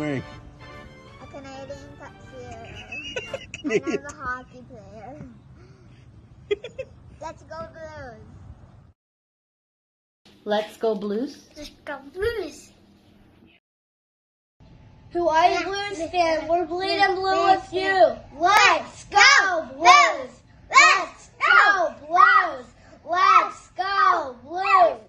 drink? A Canadian Cup Zero. And I'm a hockey player. Let's go Blues. Let's go Blues. Let's go Blues. To all you Blues fans, we're bleeding blue with you. Let's go Blues. Let's go Blues. Let's go Blues.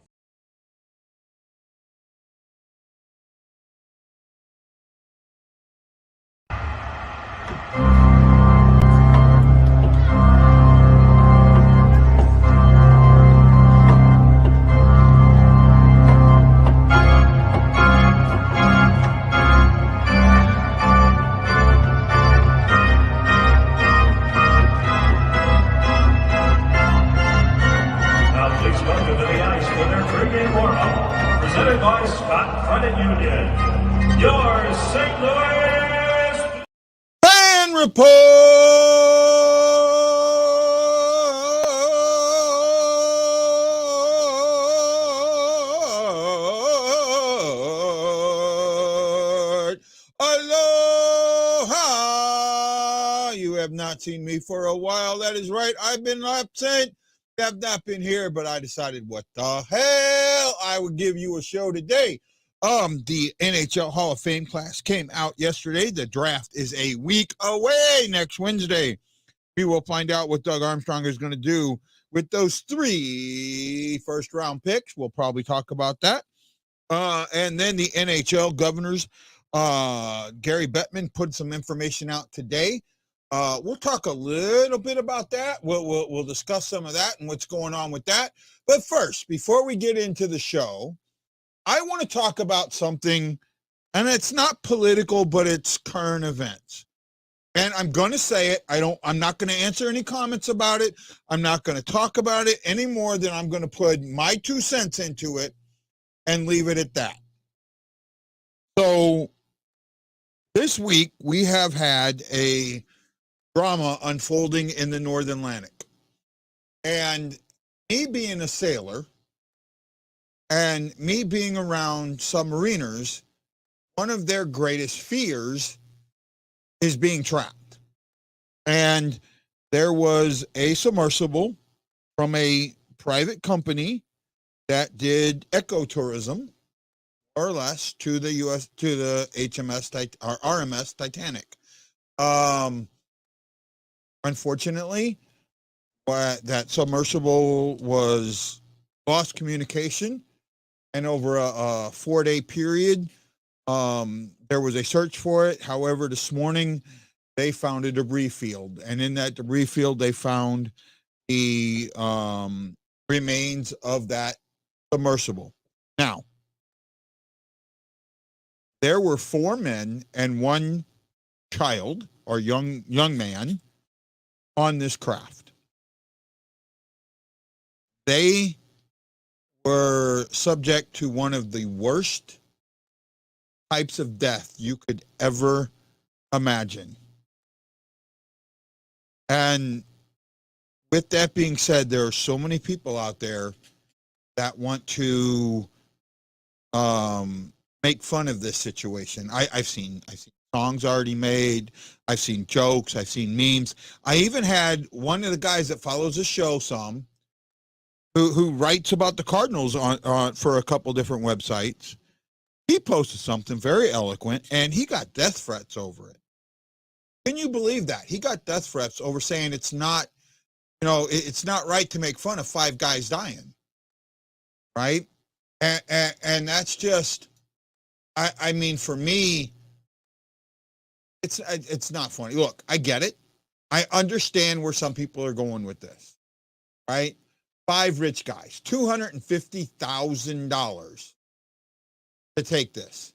Presented by Scott Credit Union, your St. Louis Fan Report! Aloha! You have not seen me for a while. That is right. I've been absent. Have not been here, but I decided what the hell I would give you a show today. The NHL Hall of Fame class came out yesterday. The draft is a week away next Wednesday. We will find out what Doug Armstrong is going to do with those 3 first-round picks. We'll probably talk about that. And then the NHL governors, Gary Bettman put some information out today. We'll talk a little bit about that. We'll discuss some of that and what's going on with that. But first, before we get into the show, I want to talk about something, and it's not political, but it's current events. And I'm going to say it. I'm not going to answer any comments about it. I'm not going to talk about it any more than I'm going to put my 2 cents into it and leave it at that. So this week we have had a drama unfolding in the North Atlantic. And me being a sailor and me being around submariners, one of their greatest fears is being trapped. And there was a submersible from a private company that did ecotourism, more or less, to the RMS Titanic. Unfortunately, that submersible lost communication, and over a 4-day period, there was a search for it. However, this morning, they found a debris field, and in that debris field, they found the remains of that submersible. Now, there were 4 men and 1 child or young man on this craft. They were subject to one of the worst types of death you could ever imagine. And with that being said, there are so many people out there that want to make fun of this situation. I've seen songs already made. I've seen jokes. I've seen memes. I even had one of the guys that follows the show who writes about the Cardinals on for a couple different websites. He posted something very eloquent, and he got death threats over it. Can you believe that? He got death threats over saying it's not right to make fun of 5 guys dying, right? And that's just, I mean, for me, it's not funny. Look, I get it. I understand where some people are going with this, right? 5 rich guys, $250,000 to take this.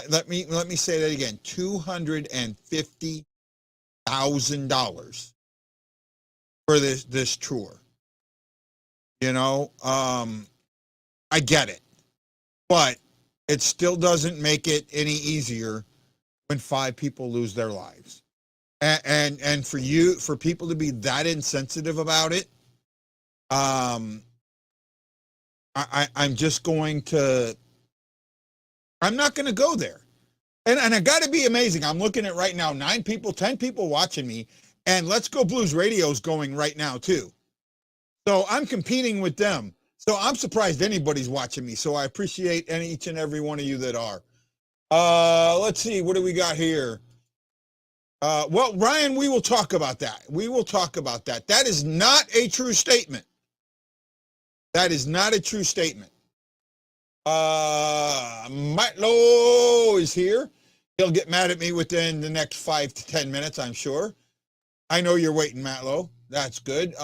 Let me say that again. $250,000 for this tour. I get it, but it still doesn't make it any easier when 5 people lose their lives. And for people to be that insensitive about it, I'm not going to go there. And I got to be amazing. I'm looking at right now, 9 people, 10 people watching me, and Let's Go Blues Radio is going right now too. So I'm competing with them. So I'm surprised anybody's watching me. So I appreciate each and every one of you that are. Let's see, what do we got here? Well, Ryan, we will talk about that. We will talk about that. That is not a true statement. That is not a true statement. Matlow is here. He'll get mad at me within the next 5 to 10 minutes, I'm sure. I know you're waiting, Matlow. That's good.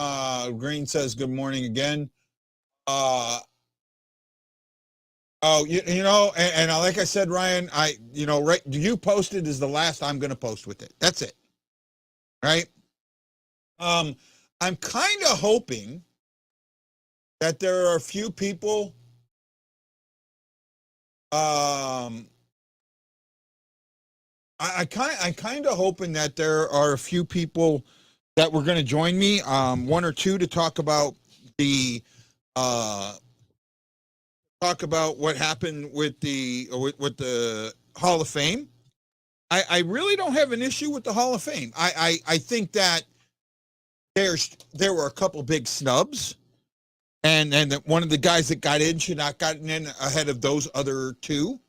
Green says good morning again. Oh, you know, and like I said, Ryan, right, you posted is the last I'm going to post with it. That's it. Right? I'm kind of hoping that there are a few people I kind of hoping that there are a few people that were going to join me, 1 or 2 to talk about the what happened with the Hall of Fame. I really don't have an issue with the Hall of Fame. I think that there were a couple big snubs, and one of the guys that got in should not gotten in ahead of those other 2.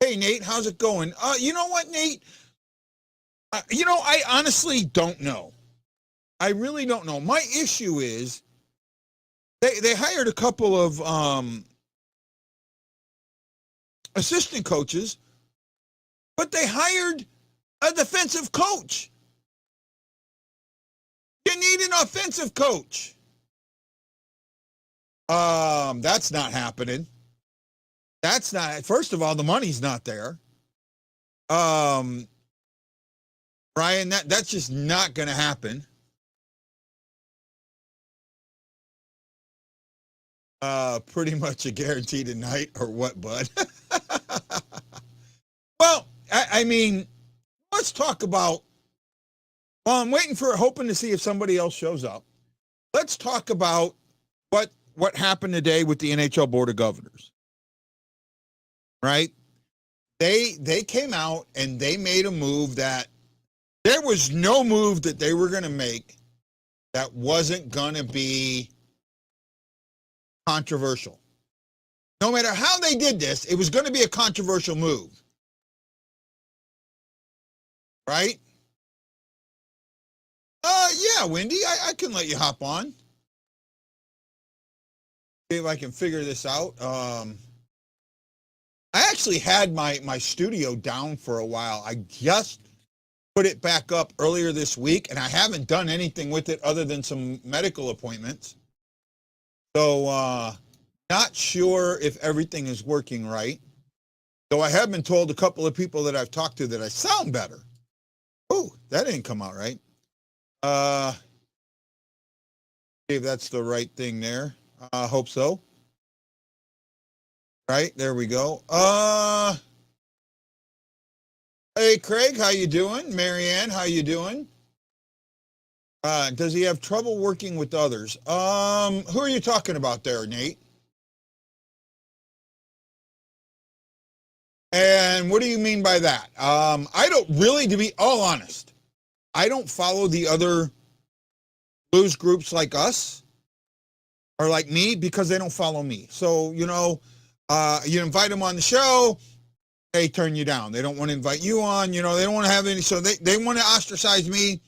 Hey, Nate, how's it going? You know what, Nate? I honestly don't know. I really don't know. My issue is they hired a couple of assistant coaches, but they hired a defensive coach. You need an offensive coach. That's not happening. That's not, first of all, the money's not there. Ryan, that's just not going to happen. Pretty much a guarantee tonight, or what, bud? Well, I mean, let's talk about, well, I'm hoping to see if somebody else shows up. Let's talk about what happened today with the NHL Board of Governors. Right? They came out and they made a move that there was no move that they were going to make that wasn't going to be controversial. No matter how they did this, it was going to be a controversial move. Right? Yeah, Wendy, I can let you hop on. See if I can figure this out. I actually had my studio down for a while. I just put it back up earlier this week, and I haven't done anything with it other than some medical appointments. So, not sure if everything is working right. Though I have been told a couple of people that I've talked to that I sound better. Oh, that didn't come out right. See if that's the right thing there. I hope so. Right, there we go. Hey, Craig, how you doing? Marianne, how you doing? Does he have trouble working with others? Who are you talking about there, Nate? And what do you mean by that? I don't really, to be all honest, I don't follow the other blues groups like us or like me because they don't follow me. So, you invite them on the show, they turn you down. They don't want to invite you on, they don't want to have any, so they want to ostracize me.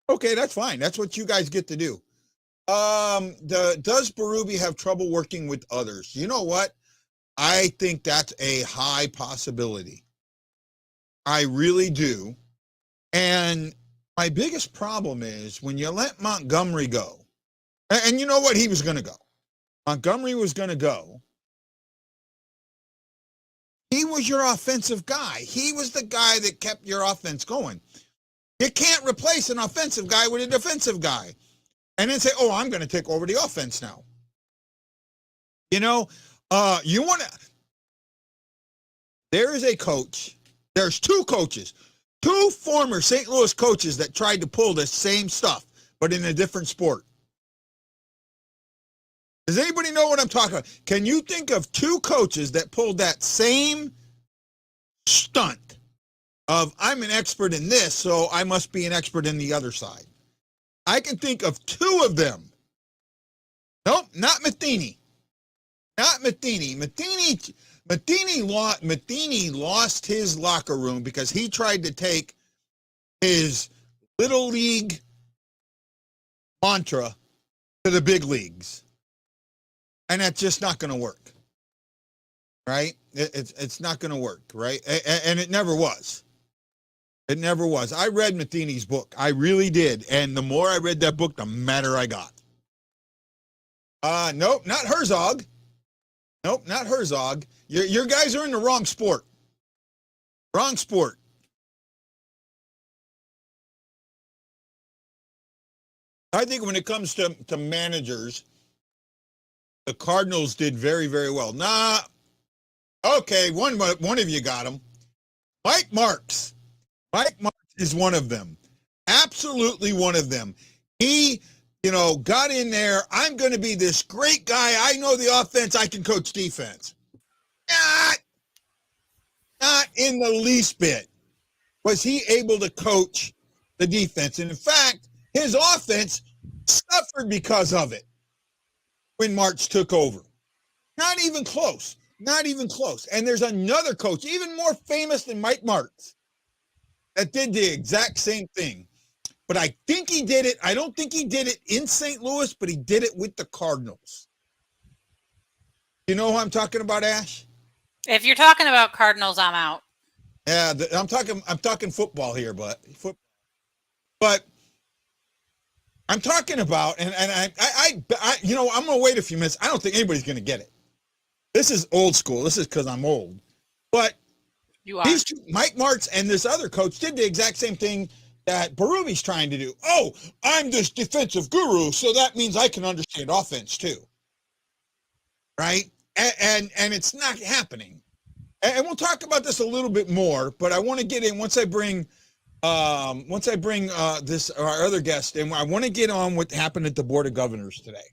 Okay, that's fine. That's what you guys get to do. Does Berube have trouble working with others? You know what? I think that's a high possibility. I really do. And my biggest problem is when you let Montgomery go, and you know what? He was going to go. Montgomery was going to go. He was your offensive guy. He was the guy that kept your offense going. You can't replace an offensive guy with a defensive guy and then say, oh, I'm going to take over the offense now. There is a coach. There's 2 coaches, 2 former St. Louis coaches that tried to pull the same stuff, but in a different sport. Does anybody know what I'm talking about? Can you think of two coaches that pulled that same stunt of I'm an expert in this, so I must be an expert in the other side? I can think of two of them. Nope, not Matheny. Not Matheny. Matheny lost his locker room because he tried to take his little league mantra to the big leagues. And that's just not going to work. Right? It's not going to work, right? And it never was. It never was. I read Matheny's book. I really did. And the more I read that book, the madder I got. Nope, not Herzog. Nope, not Herzog. Your guys are in the wrong sport. Wrong sport. I think when it comes to managers, the Cardinals did very, very well. Nah, okay, one of you got them. Mike Marks. Mike Marks is one of them. Absolutely one of them. He, got in there. I'm going to be this great guy. I know the offense. I can coach defense. Not in the least bit was he able to coach the defense. And in fact, his offense suffered because of it when Marks took over. Not even close. Not even close. And there's another coach, even more famous than Mike Marks, that did the exact same thing. But I think he did it. I don't think he did it in St. Louis, but he did it with the Cardinals. You know who I'm talking about, Ash? If you're talking about Cardinals, I'm out. Yeah, I'm talking football here, but I'm talking about, and I'm gonna wait a few minutes. I don't think anybody's gonna get it. This is old school. This is because I'm old. But You are. these two, Mike Martz and this other coach, did the exact same thing that Berube's trying to do. Oh, I'm this defensive guru, so that means I can understand offense too. Right? And it's not happening. And we'll talk about this a little bit more, but I want to get in once I bring this our other guest, and I want to get on what happened at the Board of Governors today.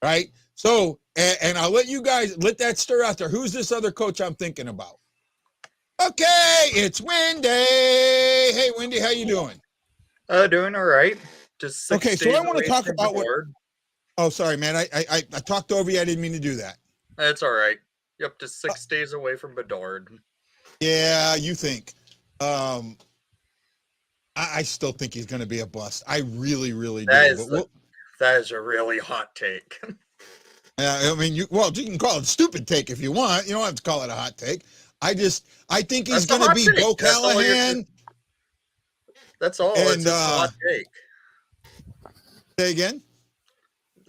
Right? So, and I'll let you guys let that stir out there. Who's this other coach I'm thinking about? Okay, it's Wendy. Hey, Wendy, how you doing? Doing all right. Just 6 Okay, so days I want to away talk from about what. Bedard. Oh, sorry, man. I talked over you. I didn't mean to do that. That's all right. Yep, just 6 days away from Bedard. Yeah, you think. I still think he's going to be a bust. I really, really do. That is a really hot take. I mean, you can call it a stupid take if you want. You don't have to call it a hot take. I think he's going to be Bo Callahan. That's all. And, it's just a hot take. Say again?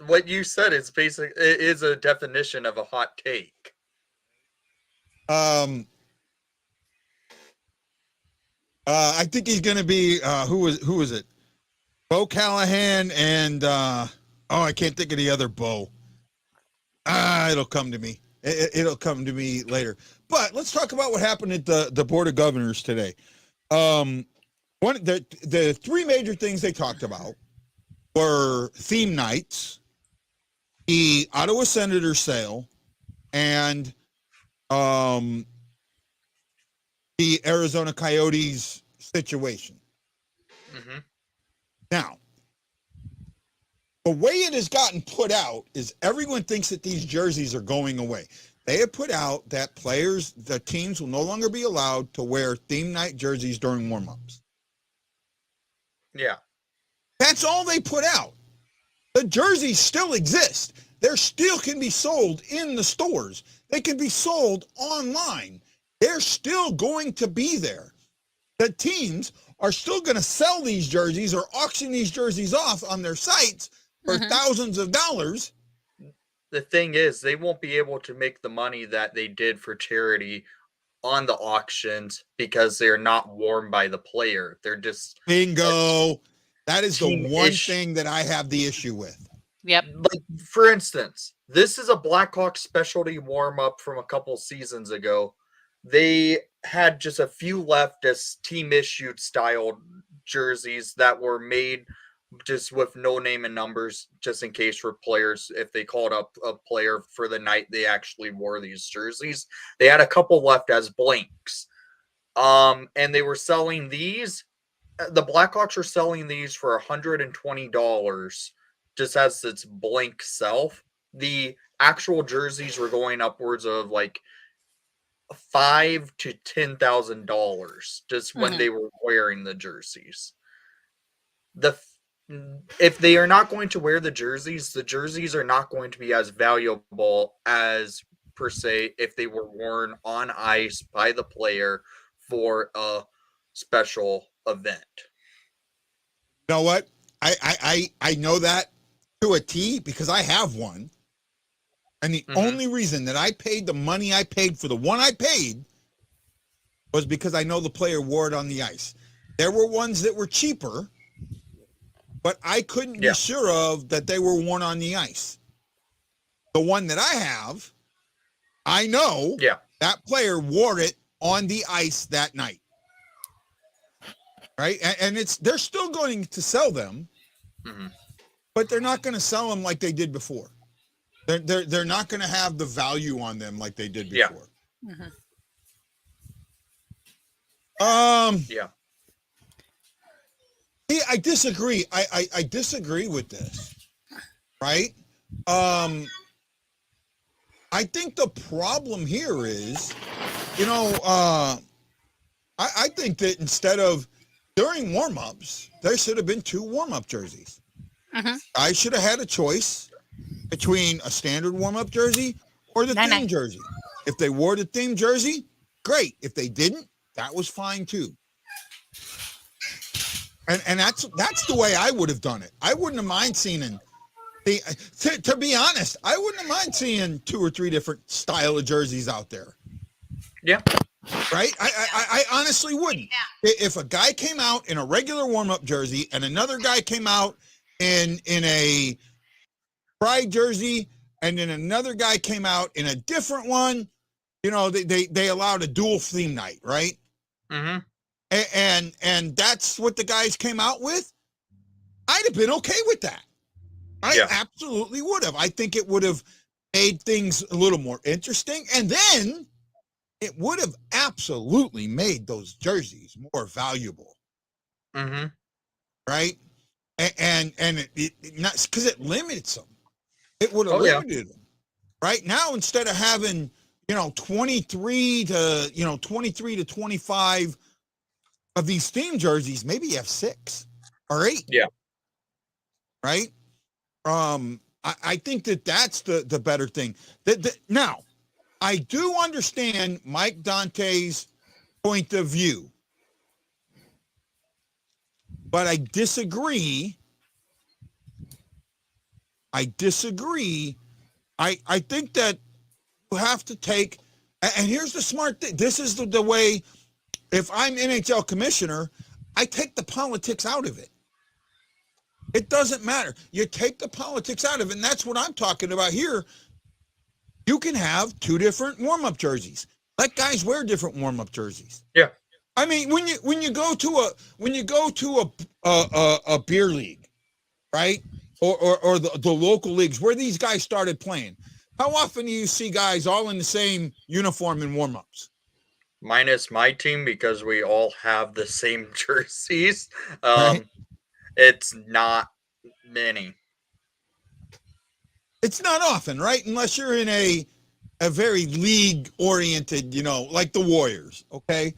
What you said is it is a definition of a hot take. I think he's going to be who was it? Bo Callahan and I can't think of the other Bo. It'll come to me. It'll come to me later. But let's talk about what happened at the Board of Governors today. The three major things they talked about were theme nights, the Ottawa Senators sale, and the Arizona Coyotes situation. Mm-hmm. Now, the way it has gotten put out is everyone thinks that these jerseys are going away. They have put out that the teams will no longer be allowed to wear theme night jerseys during warm-ups. Yeah. That's all they put out. The jerseys still exist. They still can be sold in the stores. They can be sold online. They're still going to be there. The teams are still going to sell these jerseys or auction these jerseys off on their sites for thousands of dollars. The thing is, they won't be able to make the money that they did for charity on the auctions because they're not worn by the player. They're just bingo. That is the one thing that I have the issue with. Yep. Like, for instance, this is a Blackhawks specialty warm-up from a couple seasons ago. They had just a few left as team-issued style jerseys that were made just with no name and numbers, just in case for players, if they called up a player for the night they actually wore these jerseys. They had a couple left as blanks. And they were selling these. The Blackhawks are selling these for $120 just as its blank self. The actual jerseys were going upwards of like $5,000 to $10,000 just when they were wearing the jerseys. If they are not going to wear the jerseys are not going to be as valuable as per se if they were worn on ice by the player for a special event. You know what? I know that to a T because I have one. And the only reason that I paid the money I paid for the one I paid was because I know the player wore it on the ice. There were ones that were cheaper, but I couldn't be sure of that they were worn on the ice. The one that I have, I know that player wore it on the ice that night. Right? And they're still going to sell them, but they're not going to sell them like they did before. They're not going to have the value on them like they did before. Yeah, I disagree. I disagree with this. Right? I think the problem here is, I think that instead of during warm-ups, there should have been 2 warm-up jerseys. I should have had a choice between a standard warm-up jersey or the theme jersey. If they wore the theme jersey, great. If they didn't, that was fine too. And that's the way I would have done it. I wouldn't have mind seeing to be honest, I wouldn't have mind seeing 2 or 3 different style of jerseys out there. Yeah. Right? I honestly wouldn't. If a guy came out in a regular warm-up jersey and another guy came out in a Pride jersey, and then another guy came out in a different one, they allowed a dual theme night, right? And that's what the guys came out with. I'd have been okay with that. I absolutely would have. I think it would have made things a little more interesting, and then it would have absolutely made those jerseys more valuable. Right? And it not because it limits them. It would have limited them. Right now, instead of having 23 to 25 of these theme jerseys, maybe you have 6 or 8. Yeah. Right. I think that's the better thing. Now, I do understand Mike Dante's point of view, but I disagree. I think that you have to take, and here's the smart thing. This is the way, if I'm NHL commissioner, I take the politics out of it. It doesn't matter. You take the politics out of it, and that's what I'm talking about here. You can have 2 different warm-up jerseys. Let guys wear different warm-up jerseys. Yeah. I mean, when you go to a beer league, right? Or the local leagues where these guys started playing, how often do you see guys all in the same uniform in warm-ups? Minus my team, because we all have the same jerseys. Right? It's not many. It's not often, right? Unless you're in a very league-oriented, like the Warriors, okay?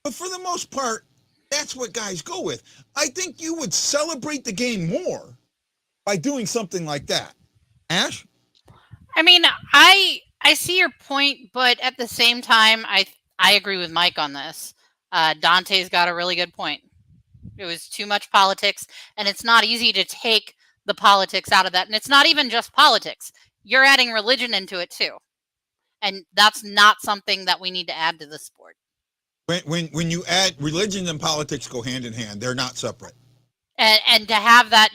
But for the most part, that's what guys go with. I think you would celebrate the game more by doing something like that. Ash? I mean, I see your point, but at the same time, I agree with Mike on this. Dante's got a really good point. It was too much politics, and it's not easy to take the politics out of that. And it's not even just politics. You're adding religion into it too. And that's not something that we need to add to the sport. When you add religion and politics go hand in hand, they're not separate. And to have that,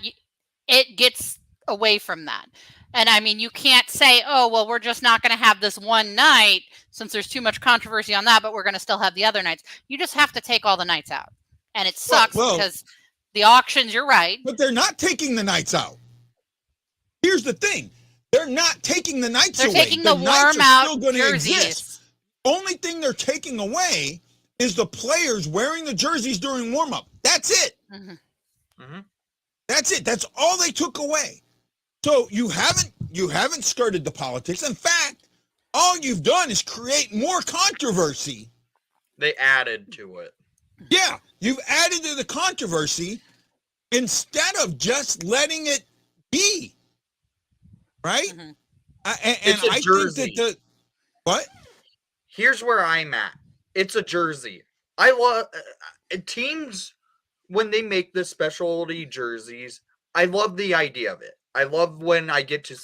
it gets away from that. And I mean, you can't say, oh, well, we're just not going to have this one night since there's too much controversy on that, but we're going to still have the other nights. You just have to take all the nights out. And it sucks because The auctions, you're right. But they're not taking the nights out. Here's the thing. They're not taking the nights They're away. taking the nights warm are still out going to jerseys. exist. Only thing they're taking away is the players wearing the jerseys during warm-up. That's it. That's it. That's all they took away. So you haven't skirted the politics. In fact, all you've done is create more controversy. They added to it. Yeah, you've added to the controversy instead of just letting it be. Right? And It's a jersey. think that what? Here's where I'm at. It's a jersey. I love teams when they make the specialty jerseys. I love the idea of it. I love when I get to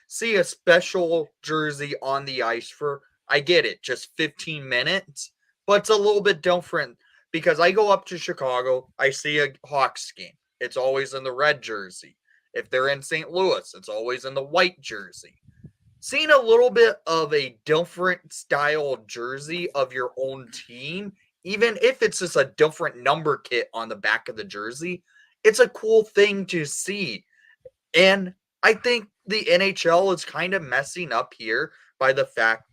see a special jersey on the ice for, I get it, just 15 minutes, but it's a little bit different because I go up to Chicago, I see a Hawks game. It's always in the red jersey. If they're in St. Louis, it's always in the white jersey. Seeing a little bit of a different style jersey of your own team, even if it's just a different number kit on the back of the jersey, it's a cool thing to see. And I think the NHL is kind of messing up here by the fact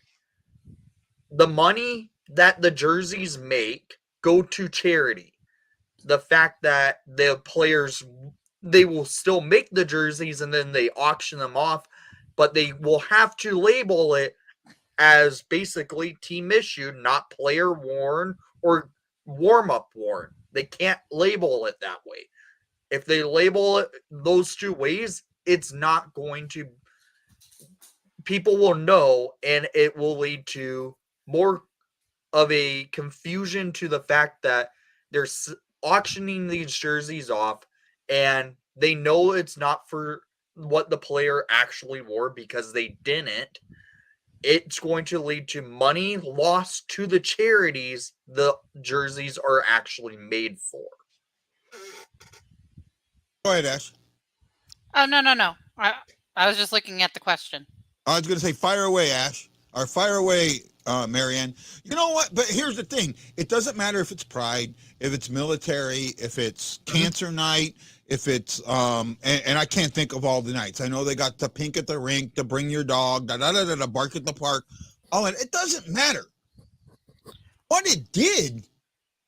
the money that the jerseys make go to charity. The fact that the players, they will still make the jerseys and then they auction them off, but they will have to label it as basically team issued, not player worn or warm-up worn. They can't label it that way. If they label it those two ways, it's not going to, people will know, and it will lead to more of a confusion to the fact that they're auctioning these jerseys off and they know it's not for what the player actually wore because they didn't. It's going to lead to money lost to the charities the jerseys are actually made for. Go ahead, Ash. Oh, no. I was just looking at the question. I was going to say fire away, Ash. Or fire away, Marianne. You know what? But here's the thing. It doesn't matter if it's Pride, if it's military, if it's Cancer Night, if it's, and I can't think of all the nights. I know they got the pink at the rink, the bring your dog, da bark at the park. All that. It doesn't matter. What it did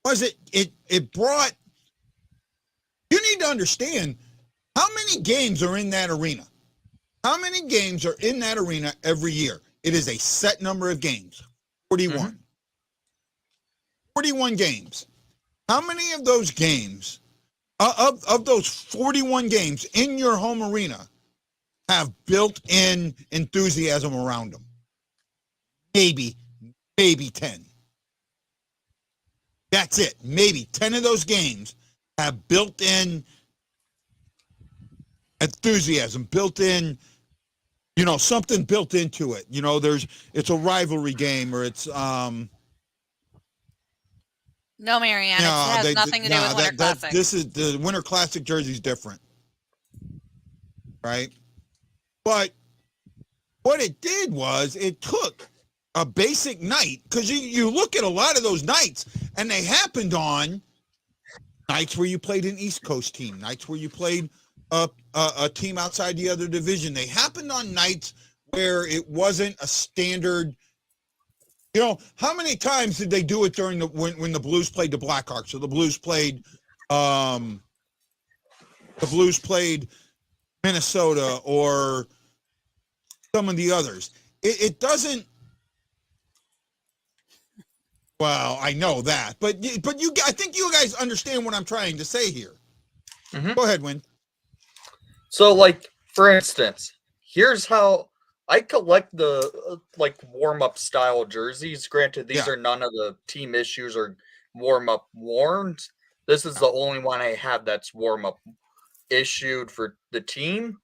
was it brought, you need to understand how many games are in that arena. How many games are in that arena every year? It is a set number of games, 41. 41 games. How many of those games, of those 41 games in your home arena have built-in enthusiasm around them? Maybe 10. That's it. Maybe 10 of those games have built-in enthusiasm, built-in, something built into it. It's a rivalry game or it's No, Marianne, it has nothing to do with Winter Classic. This is the Winter Classic jersey's different. Right? But what it did was it took a basic night, because you look at a lot of those nights and they happened on nights where you played an East Coast team, nights where you played a team outside the other division. They happened on nights where it wasn't a standard. How many times did they do it during when the Blues played the Blackhawks, or the Blues played Minnesota, or some of the others? It doesn't. Well, I know that, but I think you guys understand what I'm trying to say here. Go ahead, Win. So, for instance, here's how I collect the warm-up style jerseys. Granted, these are none of the team issues or warm-up worn. This is the only one I have that's warm-up issued for the team.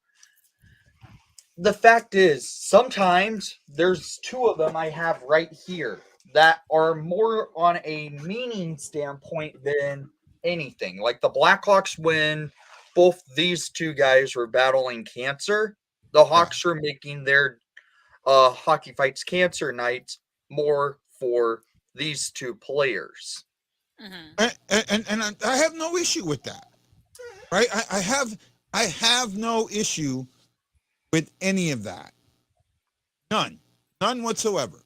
The fact is, sometimes there's two of them I have right here that are more on a meaning standpoint than anything. Like the Blackhawks, when both these two guys were battling cancer, the Hawks are making their Hockey Fights Cancer nights more for these two players. And I have no issue with that. right? I have no issue with any of that. None whatsoever.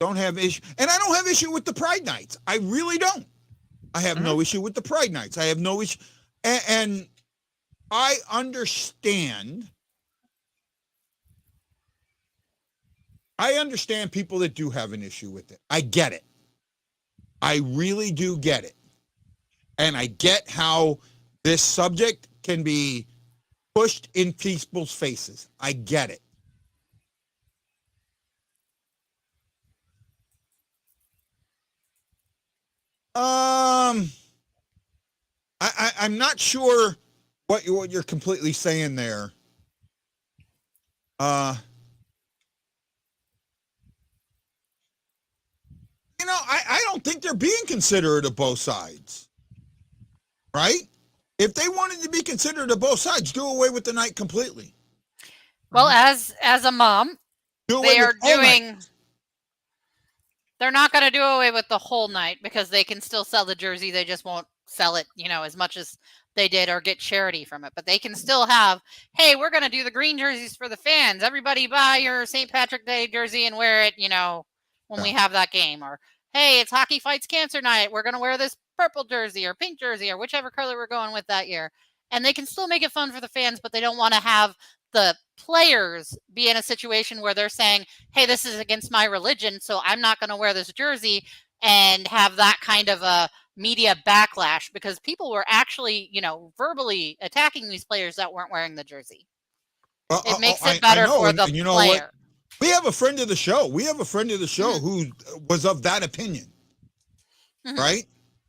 Don't have issue, and I don't have issue with the Pride Nights. I really don't. I have no issue with the Pride Nights. I have no issue, and I understand. I understand people that do have an issue with it. I get it. I really do get it. And I get how this subject can be pushed in people's faces. I get it. I'm not sure what you're completely saying there. I don't think they're being considerate of both sides, right? If they wanted to be considerate of both sides, do away with the night completely. Well, as a mom, they are doing. They're not going to do away with the whole night because they can still sell the jersey. They just won't sell it, as much as they did or get charity from it. But they can still have, hey, we're going to do the green jerseys for the fans. Everybody buy your St. Patrick Day jersey and wear it, when we have that game. Or, hey, it's Hockey Fights Cancer Night. We're going to wear this purple jersey or pink jersey or whichever color we're going with that year. And they can still make it fun for the fans, but they don't want to have the players be in a situation where they're saying, hey, this is against my religion, so I'm not going to wear this jersey, and have that kind of a media backlash because people were actually, verbally attacking these players that weren't wearing the jersry. It makes it better for the player. What? We have a friend of the show. Who was of that opinion, right?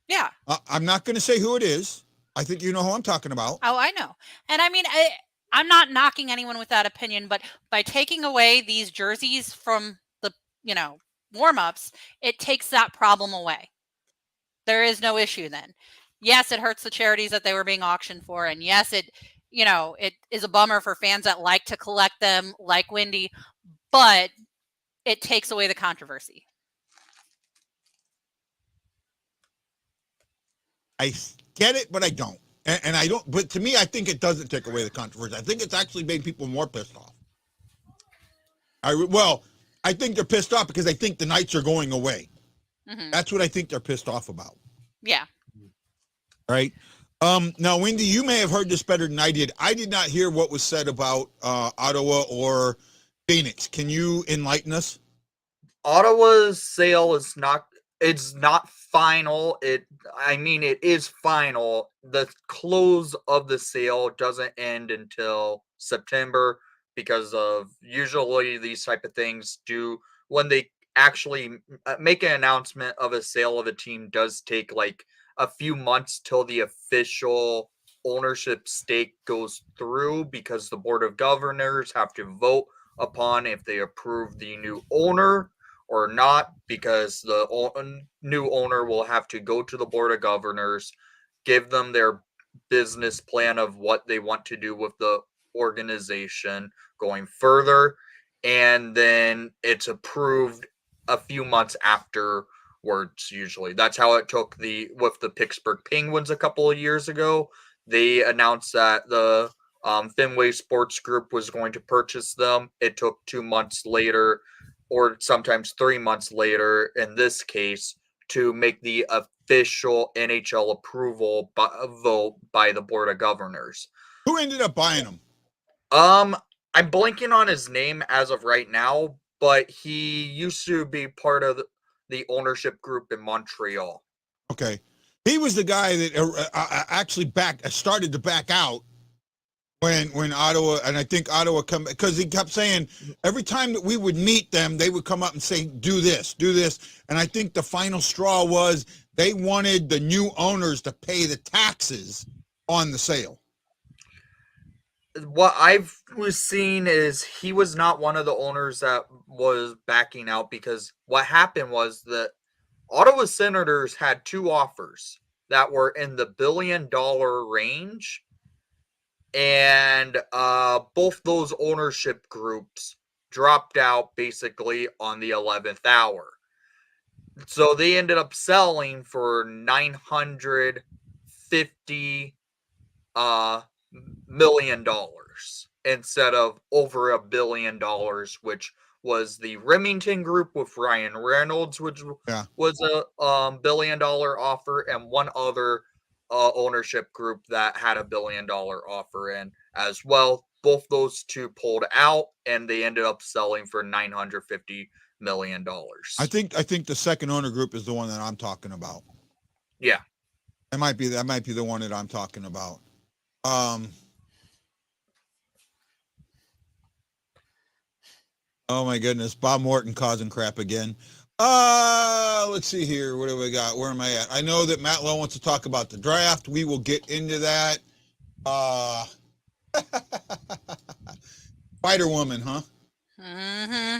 Yeah. I'm not going to say who it is. I think you know who I'm talking about. Oh, I know. And I mean, I'm not knocking anyone with that opinion, but by taking away these jerseys from the, warm-ups, it takes that problem away. There is no issue then. Yes, it hurts the charities that they were being auctioned for. And yes, it is a bummer for fans that like to collect them, like Wendy, but it takes away the controversy. I get it, but I don't. And I don't, but to me, I think it doesn't take away the controversy. I think it's actually made people more pissed off. I think they're pissed off because I think the nights are going away. Mm-hmm. That's what I think they're pissed off about. Yeah. Right. Now, Wendy, you may have heard this better than I did. I did not hear what was said about Ottawa or Phoenix. Can you enlighten us? Ottawa's sale is not. It's not final. It is final. The close of the sale doesn't end until September because of usually these type of things when they actually make an announcement of a sale of a team does take like a few months till the official ownership stake goes through because the board of governors have to vote upon if they approve the new owner or not, because the new owner will have to go to the board of governors, give them their business plan of what they want to do with the organization going further, and then it's approved a few months afterwards. Usually, that's how it took with the Pittsburgh Penguins a couple of years ago. They announced that the Fenway Sports Group was going to purchase them. It took 2 months later, or sometimes 3 months later, in this case, to make the official NHL approval vote by the Board of Governors. Who ended up buying them? I'm blanking on his name as of right now, but he used to be part of the ownership group in Montreal. Okay. He was the guy that actually started to back out when Ottawa, and I think Ottawa come, because he kept saying every time that we would meet them, they would come up and say, do this. And I think the final straw was they wanted the new owners to pay the taxes on the sale. What I've was seeing is he was not one of the owners that was backing out, because what happened was that Ottawa Senators had 2 offers that were in the $1 billion range. And both those ownership groups dropped out basically on the 11th hour. So they ended up selling for $950 million instead of over $1 billion, which was the Remington Group with Ryan Reynolds, which was a $1 billion offer, and one other ownership group that had a $1 billion offer in as well. Both those two pulled out, and they ended up selling for $950 million. I think the second owner group is the one that I'm talking about. Yeah, that might be the one that I'm talking about. Oh my goodness, Bob Morton causing crap again. Let's see here. What do we got? Where am I at? I know that Matt Lowe wants to talk about the draft. We will get into that. Spider Woman, huh? Mm-hmm.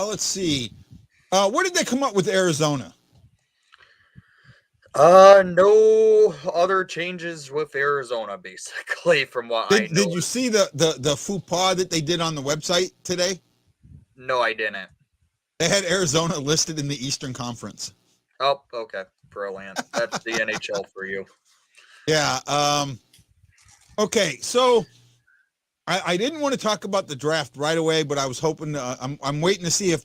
Let's see. What did they come up with Arizona? No other changes with Arizona, basically, from what I know. Did you see the faux pas that they did on the website today? No, I didn't. They had Arizona listed in the Eastern Conference. Oh, okay. Brilliant. That's the NHL for you. Yeah. Okay, so I didn't want to talk about the draft right away, but I was hoping I'm waiting to see if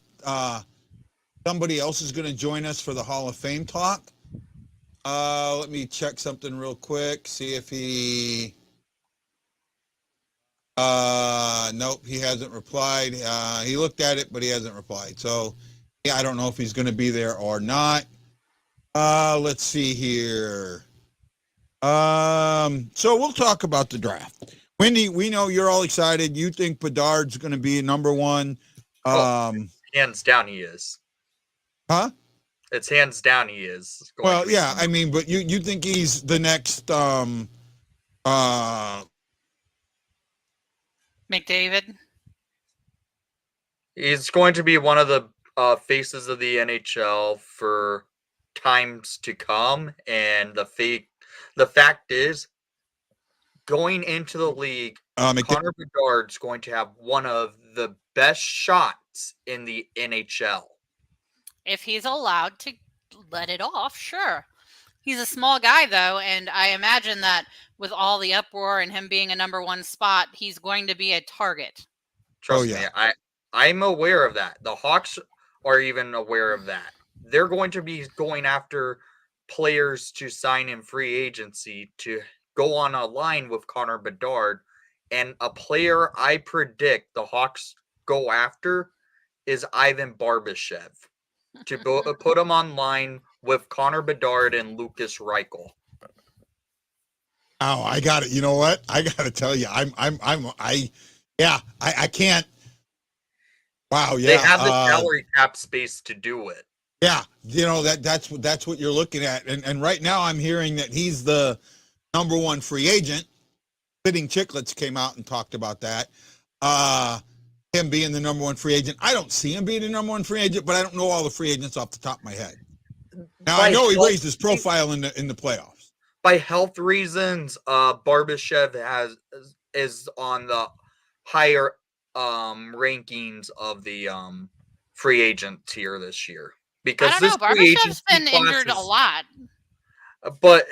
somebody else is going to join us for the Hall of Fame talk. Let me check something real quick. See if he. Nope, he hasn't replied. He looked at it, but he hasn't replied. So, yeah, I don't know if he's going to be there or not. Let's see here. So we'll talk about the draft. Wendy, we know you're all excited. You think Bedard's going to be number one. Hands down, he is. Huh? It's hands down he is. Well, yeah, I mean, but you think he's the next McDavid? He's going to be one of the faces of the NHL for times to come, and the fact is, going into the league, Connor Bedard's going to have one of the best shots in the NHL. If he's allowed to let it off, sure. He's a small guy, though, and I imagine that with all the uproar and him being a number one spot, he's going to be a target. Trust me, I'm aware of that. The Hawks are even aware of that. They're going to be going after players to sign in free agency to go on a line with Connor Bedard, and a player I predict the Hawks go after is Ivan Barbashev to put him on line with Connor Bedard and Lucas Reichel. Oh, I got it. You know what? I got to tell you, I can't. Wow. Yeah. They have the salary cap space to do it. Yeah. You know, that's what you're looking at. And right now I'm hearing that he's the number one free agent. Fitting Chicklets came out and talked about that. Him being the number one free agent. I don't see him being the number one free agent, but I don't know all the free agents off the top of my head. Now I know he raised his profile in the playoffs. By health reasons, Barbashev is on the higher rankings of the free agent tier this year, because I don't know. Barbashev's been injured a lot. But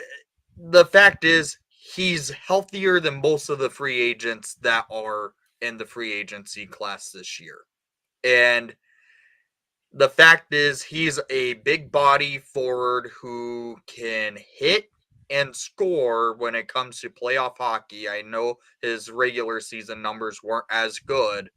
the fact is, he's healthier than most of the free agents that are in the free agency class this year. And the fact is, he's a big body forward who can hit and score when it comes to playoff hockey. I know his regular season numbers weren't as good,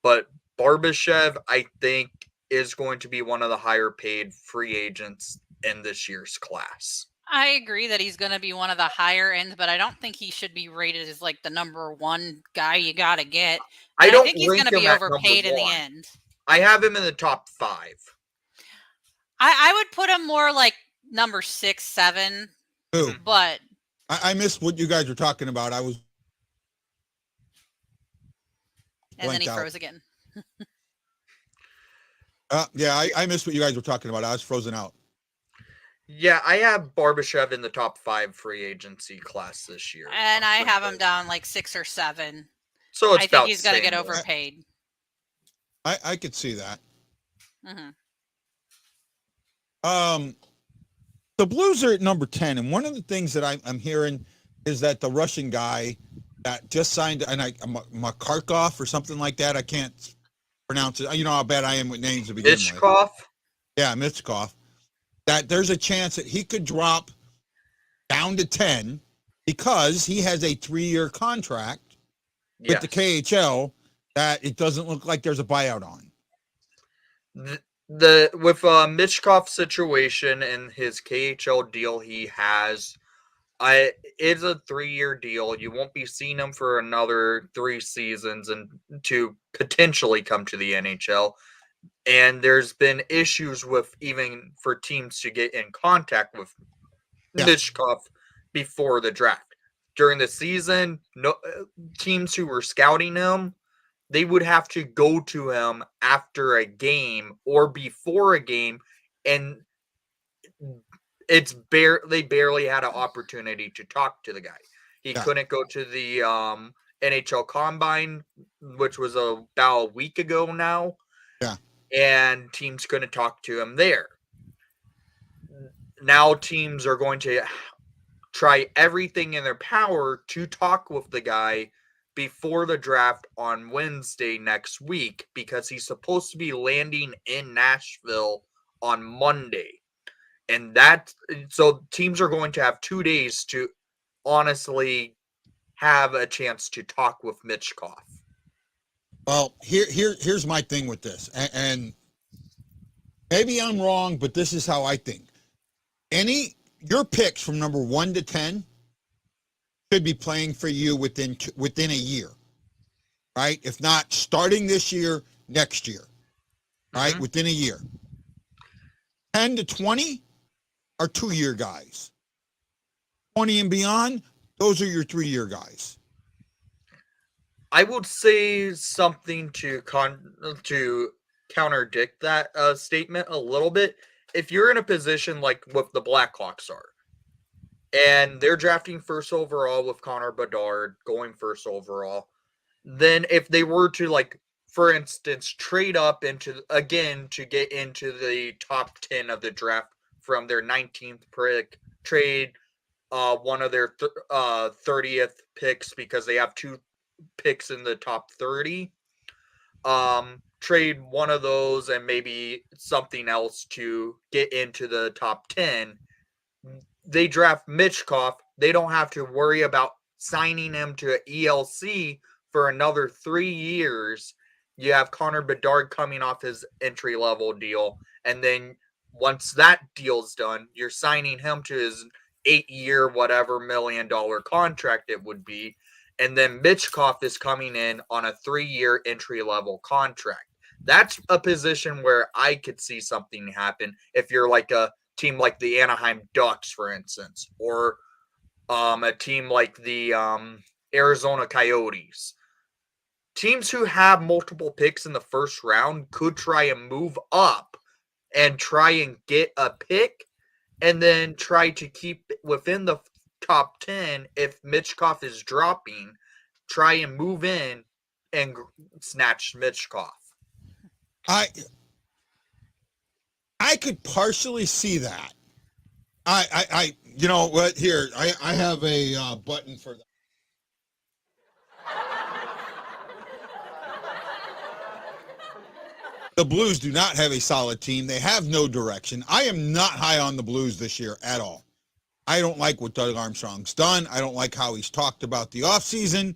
but Barbashev, I think, is going to be one of the higher paid free agents in this year's class. I agree that he's going to be one of the higher ends, but I don't think he should be rated as like the number one guy you got to get. I think he's going to be overpaid in the end. I have him in the top 5. I would put him more like number 6, 7. Who? But I missed what you guys were talking about. I was. And then he froze again. Yeah, I missed what you guys were talking about. I was frozen out. Yeah, I have Barbashev in the top 5 free agency class this year. And I have him down like 6 or 7. So it's I think he's going to get overpaid. I could see that. Mm-hmm. The Blues are at number 10, and one of the things that I'm hearing is that the Russian guy that just signed, and Makarkov or something like that. I can't pronounce it. You know how bad I am with names to begin with. Michkov? Yeah, Michkov. That there's a chance that he could drop down to 10 because he has a 3-year contract with the KHL that it doesn't look like there's a buyout on. The with Michkov's situation and his KHL deal he has, it's a 3-year deal. You won't be seeing him for another 3 seasons and to potentially come to the NHL. And there's been issues with even for teams to get in contact with Michkov before the draft. During the season, no teams who were scouting him, they would have to go to him after a game or before a game, and they barely had an opportunity to talk to the guy. He couldn't go to the NHL Combine, which was about a week ago now. Yeah. And teams couldn't talk to him there. Now teams are going to try everything in their power to talk with the guy before the draft on Wednesday next week, because he's supposed to be landing in Nashville on Monday. And so teams are going to have 2 days to honestly have a chance to talk with Michkov. Well, here's my thing with this, and maybe I'm wrong, but this is how I think. Your picks from number 1 to 10 should be playing for you within a year, right? If not starting this year, next year, right? Mm-hmm. Within a year. 10 to 20 are 2-year guys. 20 and beyond, those are your 3-year guys. I would say something to contradict that statement a little bit. If you're in a position like what the Blackhawks are, and they're drafting first overall with Connor Bedard going first overall, then if they were to, like, for instance, trade up to get into the top 10 of the draft from their 19th pick, trade one of their 30th picks because they have 2 picks in the top 30, trade one of those and maybe something else to get into the top 10. They draft Michkov. They don't have to worry about signing him to an ELC for another 3 years. You have Connor Bedard coming off his entry-level deal, and then once that deal's done, you're signing him to his 8-year, whatever $1 million contract it would be. And then Michkov is coming in on a 3-year entry-level contract. That's a position where I could see something happen if you're like a team like the Anaheim Ducks, for instance, or a team like the Arizona Coyotes. Teams who have multiple picks in the first round could try and move up and try and get a pick and then try to keep within the top 10. If Michkov is dropping, try and move in and snatch Michkov. I could partially see that. I you know what, here I have a button for that. The Blues do not have a solid team. They have no direction. I am not high on the Blues this year at all. I don't like what Doug Armstrong's done. I don't like how he's talked about the offseason.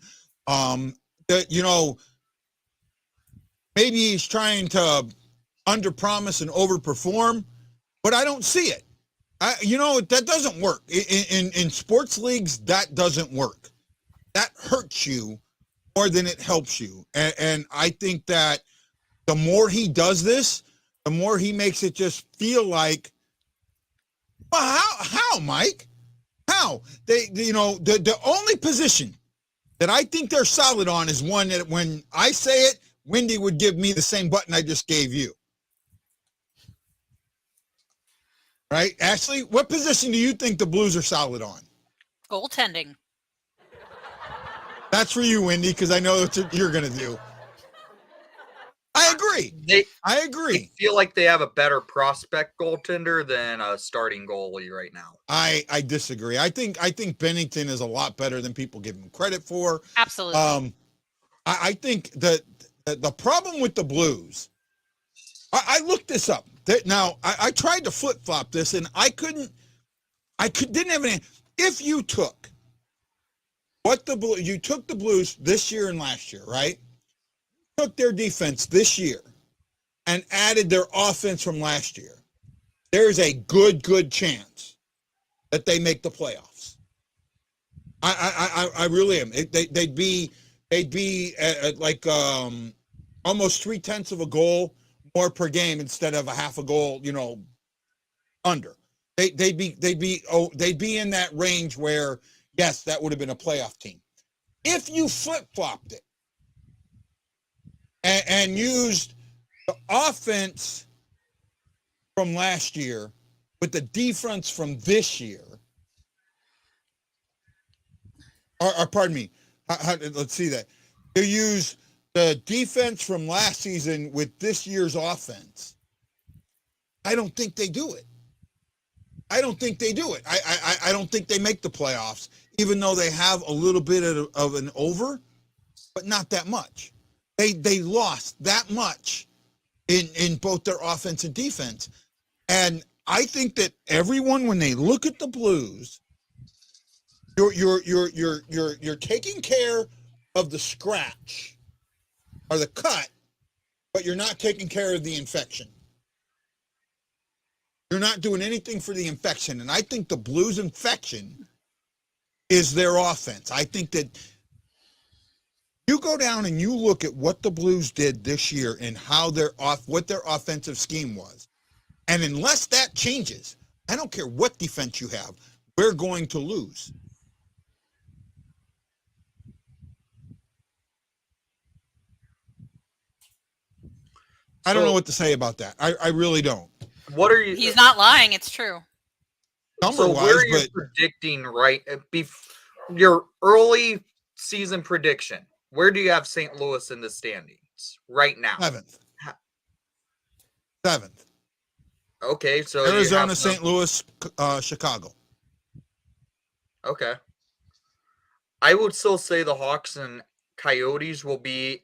Maybe he's trying to underpromise and overperform, but I don't see it. That doesn't work. In sports leagues, that doesn't work. That hurts you more than it helps you. And I think that the more he does this, the more he makes it just feel like, well, how, Mike? How? The only position that I think they're solid on is one that when I say it, Wendy would give me the same button I just gave you. Right? Ashley, what position do you think the Blues are solid on? Goaltending. That's for you, Wendy, because I know that's what you're going to do. I agree. agree. They I I agree. feel like they have a better prospect goaltender than a starting goalie right now. I disagree. I think Bennington is a lot better than people give him credit for. Absolutely. I think that the problem with the Blues, I looked this up. Now I tried to flip flop this and I couldn't. Didn't have any. If you took you took the Blues this year and last year, right? Took their defense this year and added their offense from last year. There's a good chance that they make the playoffs. I really am. They'd be at like almost 0.3 of a goal more per game instead of a half a goal, under. They'd be in that range where, yes, that would have been a playoff team. If you flip-flopped it and used the offense from last year with the defense from this year, or pardon me, let's see that. You use the defense from last season with this year's offense. I don't think they do it. I don't think they do it. I don't think they make the playoffs, even though they have a little bit of an over, but not that much. They lost that much in both their offense and defense. And I think that everyone, when they look at the Blues, you're taking care of the scratch or the cut, but you're not taking care of the infection. You're not doing anything for the infection. And I think the Blues' infection is their offense. I think that you go down and you look at what the Blues did this year and how what their offensive scheme was. And unless that changes, I don't care what defense you have, we're going to lose. I don't know what to say about that. I really don't. What are you? He's not lying. It's true. So where are you predicting your early season prediction? Where do you have St. Louis in the standings right now? Seventh. Okay, so Arizona, St. Louis, Chicago. Okay. I would still say the Hawks and Coyotes will be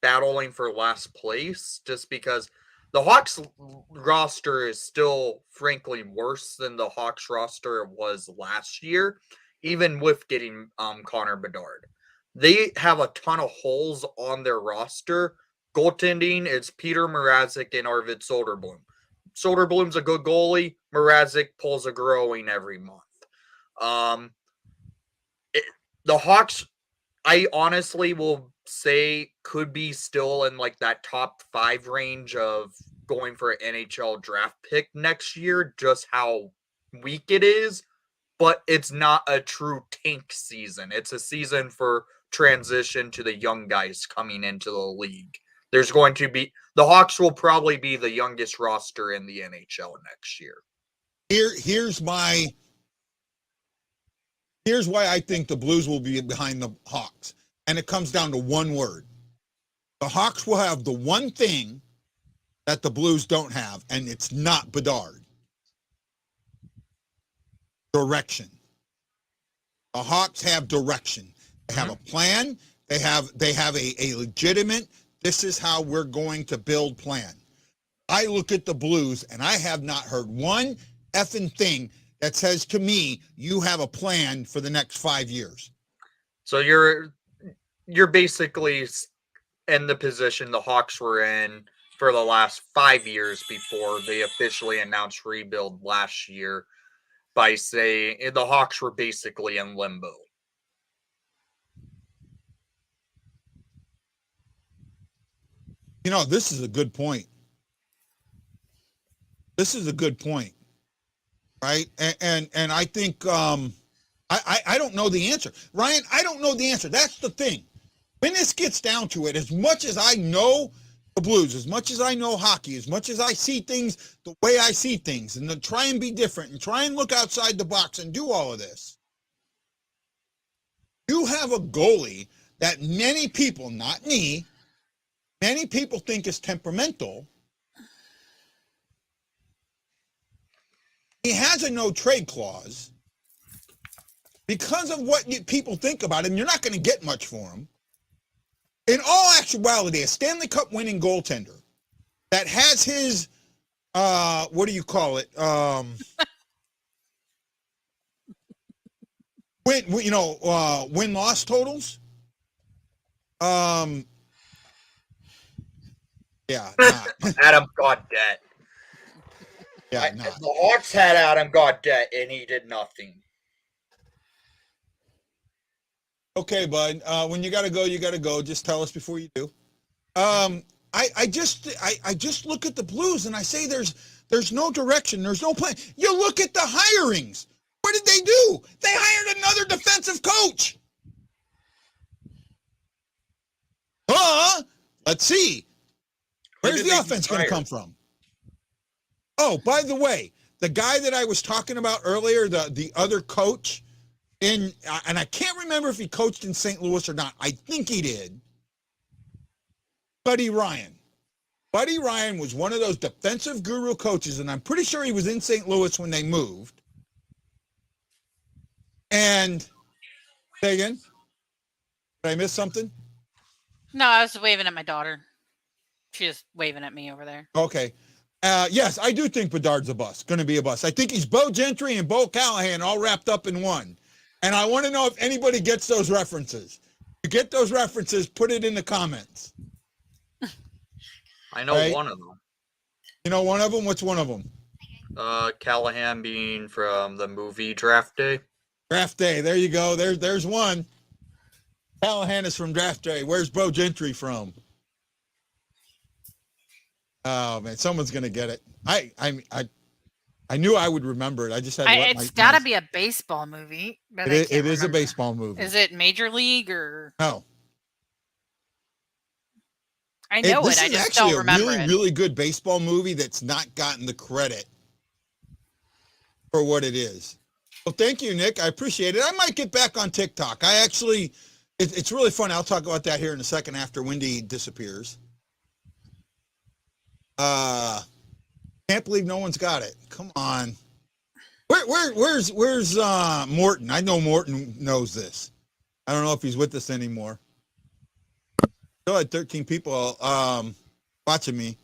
battling for last place, just because the Hawks roster is still, frankly, worse than the Hawks roster was last year, even with getting Connor Bedard. They have a ton of holes on their roster. Goaltending is Peter Mrazek and Arvid Soderblom. Soderblom's a good goalie. Mrazek pulls a growing every month. The Hawks, I honestly will say, could be still in like that top 5 range of going for an NHL draft pick next year, just how weak it is. But it's not a true tank season. It's a season for transition to the young guys coming into the league. There's going to be, the Hawks will probably be the youngest roster in the NHL next year. Here's why I think the Blues will be behind the Hawks. And it comes down to one word. The Hawks will have the one thing that the Blues don't have, and it's not Bedard. Direction. The Hawks have direction. They have a plan. They have a legitimate, this is how we're going to build plan. I look at the Blues, and I have not heard one effing thing that says to me, you have a plan for the next 5 years. So you're basically in the position the Hawks were in for the last 5 years before they officially announced rebuild last year, by saying the Hawks were basically in limbo. This is a good point. This is a good point, right? And I think I don't know the answer. Ryan, I don't know the answer. That's the thing. When this gets down to it, as much as I know the Blues, as much as I know hockey, as much as I see things the way I see things, and to try and be different and try and look outside the box and do all of this, you have a goalie that many people, not me, many people think is temperamental. He has a no trade clause because of what people think about him. You're not going to get much for him. In all actuality, a Stanley Cup winning goaltender that has his, what do you call it? Win-loss totals. Yeah, not. Adam Gaudette. Yeah, not. The Hawks had Adam Gaudette, and he did nothing. Okay, bud. When you gotta go, you gotta go. Just tell us before you do. I just look at the Blues and I say there's no direction, there's no plan. You look at the hirings. What did they do? They hired another defensive coach. Let's see. Where's the offense going to come from? Oh, by the way, the guy that I was talking about earlier, the other coach and I can't remember if he coached in St. Louis or not. I think he did. Buddy Ryan. Buddy Ryan was one of those defensive guru coaches, and I'm pretty sure he was in St. Louis when they moved. And say again? Did I miss something? No, I was waving at my daughter. She was waving at me over there. Okay. Yes, I do think Bedard's a bust. Going to be a bust. I think he's Bo Gentry and Bo Callahan all wrapped up in one. And I want to know if anybody gets those references. If you get those references, put it in the comments. I know right? one of them. You know one of them? What's one of them? Callahan being from the movie Draft Day. Draft Day. There you go. There's one. Callahan is from Draft Day. Where's Bo Gentry from? Oh man, someone's gonna get it. I knew I would remember it. I just had to let it's got to be a baseball movie. But it is a baseball movie. Is it Major League or? No. I know This I is just actually don't remember a really, it. really good baseball movie that's not gotten the credit for what it is. Well, thank you, Nick. I appreciate it. I might get back on TikTok. It's really fun. I'll talk about that here in a second after Wendy disappears. Can't believe no one's got it. Come on. Where's Morton? I know Morton knows this. I don't know if he's with us anymore. Still had 13 people watching me.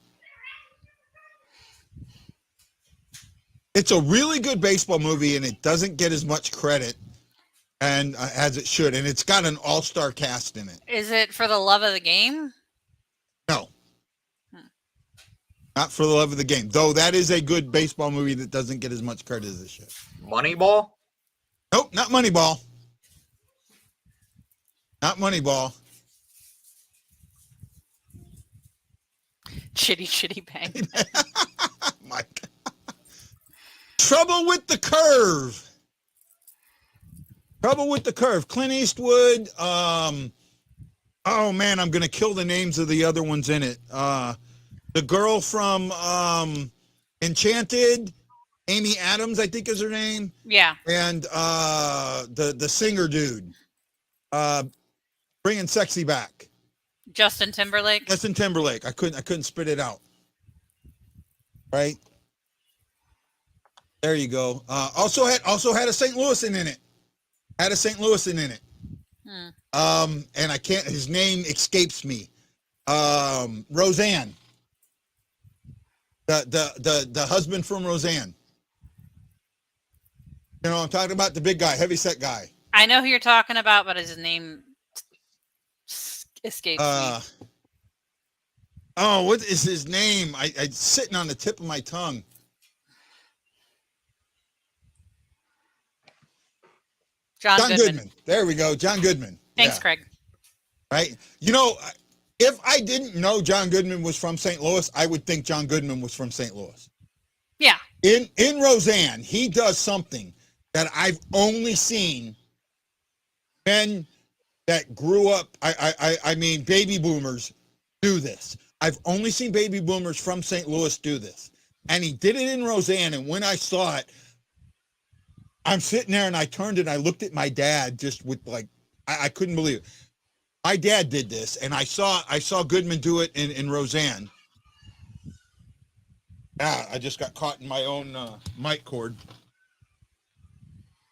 It's a really good baseball movie, and it doesn't get as much credit and as it should. And it's got an all-star cast in it. Is it For the Love of the Game? No. Not For the Love of the Game. Though that is a good baseball movie that doesn't get as much credit as it should. Moneyball? Nope, not Moneyball. Not Moneyball. Chitty Bang. My God. Trouble with the Curve. Trouble with the Curve. Clint Eastwood. Oh man, I'm gonna kill the names of the other ones in it. The girl from Enchanted, Amy Adams, I think is her name. Yeah. And the singer dude, bringing sexy back. Justin Timberlake. Justin Timberlake. I couldn't spit it out. Right. There you go. Also had a St. Louisan in it. Had a St. Louisan in it. And I can't. His name escapes me. Roseanne. The husband from Roseanne. You know, I'm talking about the big guy, heavyset guy. I know who you're talking about, but his name escapes me. Oh, what is his name? It's sitting on the tip of my tongue. John Goodman. There we go. John Goodman. Thanks, Craig. Right. You know, if I didn't know John Goodman was from St. Louis, I would think John Goodman was from St. Louis. Yeah. In Roseanne, he does something that I've only seen men that grew up. I mean, baby boomers do this. I've only seen baby boomers from St. Louis do this. And he did it in Roseanne. And when I saw it, I'm sitting there and I turned and I looked at my dad just with like, I couldn't believe it. my dad did this, and I saw Goodman do it in Roseanne. Ah, I just got caught in my own mic cord.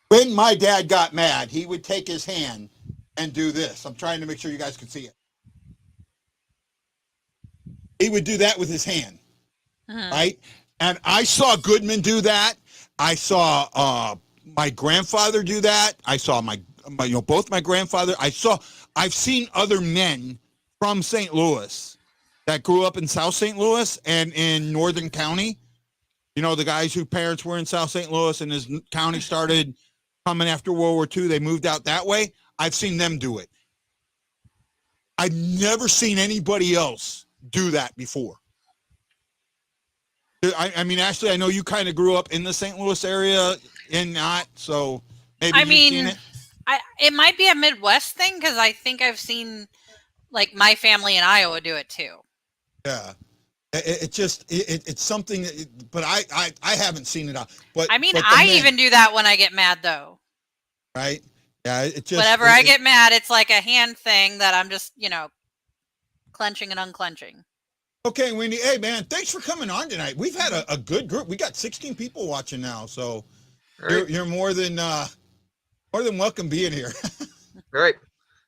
When my dad got mad, he would take his hand and do this. I'm trying to make sure you guys can see it. He would do that with his hand, right? And I saw Goodman do that. I saw my grandfather do that. I saw my both my grandfather. I've seen other men from St. Louis that grew up in South St. Louis and in Northern County. You know, the guys whose parents were in South St. Louis and his county started coming after World War II. They moved out that way. I've seen them do it. I've never seen anybody else do that before. I mean, Ashley, I know you kind of grew up in the St. Louis area and not, so maybe you've seen it. It might be a Midwest thing because I think I've seen like my family in Iowa do it too. Yeah, it's something, but I haven't seen it. But I mean, I even do that when I get mad though. Right? Yeah, it just whenever I get mad, it's like a hand thing that I'm just clenching and unclenching. Okay, Wendy. Hey, man, thanks for coming on tonight. We've had a good group. We got 16 people watching now, so you're more than welcome being here. All right.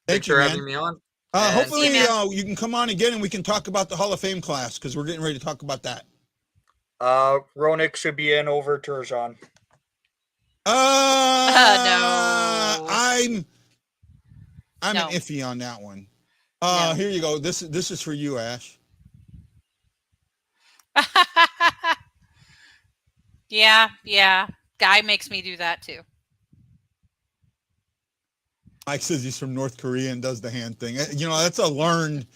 Thanks for having me on. Hopefully, you can come on again and we can talk about the Hall of Fame class because we're getting ready to talk about that. Roenick should be in over Turgeon. No. I'm No. iffy on that one. No. Here you go. This is for you, Ash. Yeah. Guy makes me do that too. Mike says he's from North Korea and does the hand thing. You know, it's a learned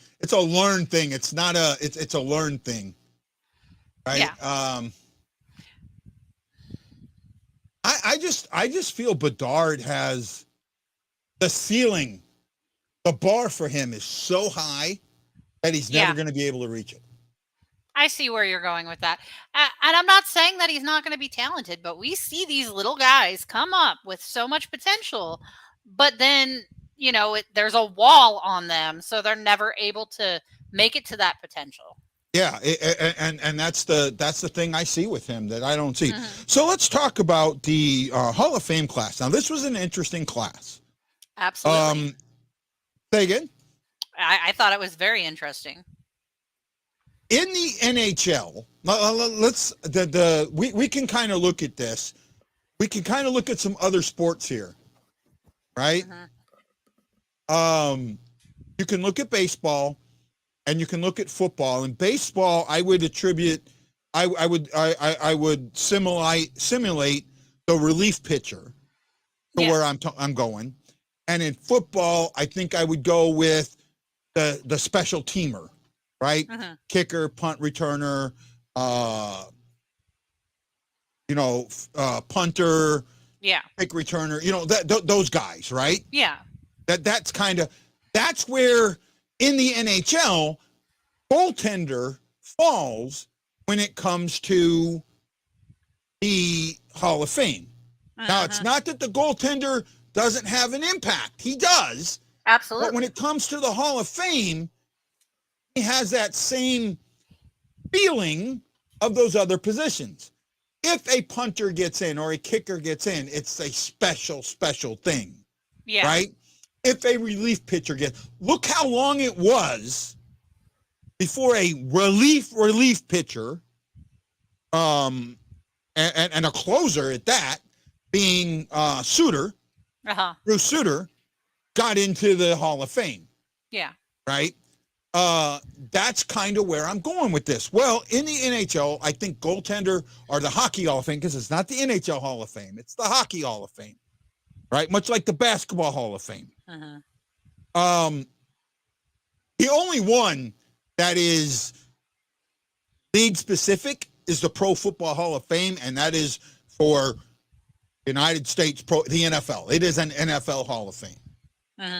thing. It's not it's a learned thing. Right? Yeah. I just feel Bedard has the ceiling. The bar for him is so high that he's never going to be able to reach it. I see where you're going with that. And I'm not saying that he's not going to be talented, but we see these little guys come up with so much potential, but then, there's a wall on them, so they're never able to make it to that potential. Yeah, and that's the thing I see with him that I don't see. So let's talk about the Hall of Fame class. Now, this was an interesting class. Absolutely. Say again? I thought it was very interesting. In the NHL, we can kind of look at this. We can kind of look at some other sports here, right? You can look at baseball, and you can look at football. In baseball, I would attribute, I would simulate the relief pitcher for where I'm going, and in football, I think I would go with the special teamer. Right? Kicker, punt returner, punter, kick returner, those guys, right? Yeah. That's where in the NHL, goaltender falls when it comes to the Hall of Fame. Now, it's not that the goaltender doesn't have an impact. He does. Absolutely. But when it comes to the Hall of Fame, he has that same feeling of those other positions. If a punter gets in or a kicker gets in, it's a special thing. Yeah. Right? If a relief pitcher look how long it was before a relief pitcher, and a closer at that, being Suter, Bruce Suter, got into the Hall of Fame. Yeah. Right? That's kind of where I'm going with this. Well, in the NHL, I think goaltender or the Hockey Hall of Fame, because it's not the NHL Hall of Fame, it's the Hockey Hall of Fame, right? Much like the Basketball Hall of Fame. The only one that is league specific is the Pro Football Hall of Fame, and that is for United States the NFL. It is an NFL Hall of Fame,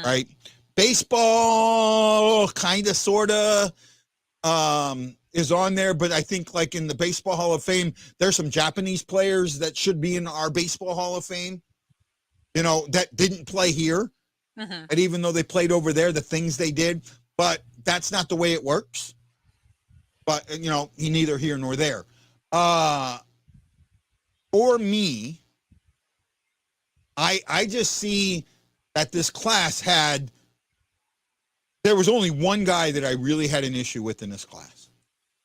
right? Baseball kind of sort of is on there, but I think like in the Baseball Hall of Fame, there's some Japanese players that should be in our Baseball Hall of Fame, that didn't play here. Mhm. And even though they played over there, the things they did, but that's not the way it works. But, neither here nor there. For me, I just see that this class there was only one guy that I really had an issue with in this class.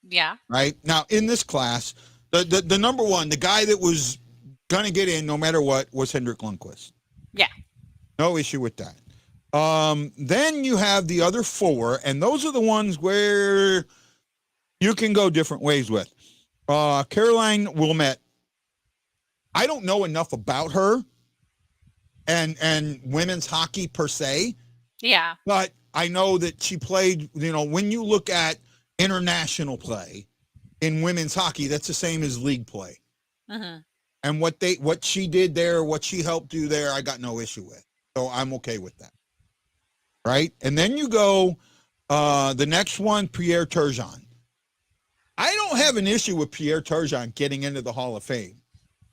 Yeah. Right? Now, in this class, the number one, the guy that was going to get in no matter what was Hendrik Lundqvist. Yeah. No issue with that. Then you have the other four, and those are the ones where you can go different ways with. Caroline Wilmette, I don't know enough about her and women's hockey per se. Yeah. But I know that she played, when you look at international play in women's hockey, that's the same as league play. Mm-hmm. And what she did there, what she helped do there, I got no issue with. So I'm okay with that. Right? And then you go, the next one, Pierre Turgeon. I don't have an issue with Pierre Turgeon getting into the Hall of Fame.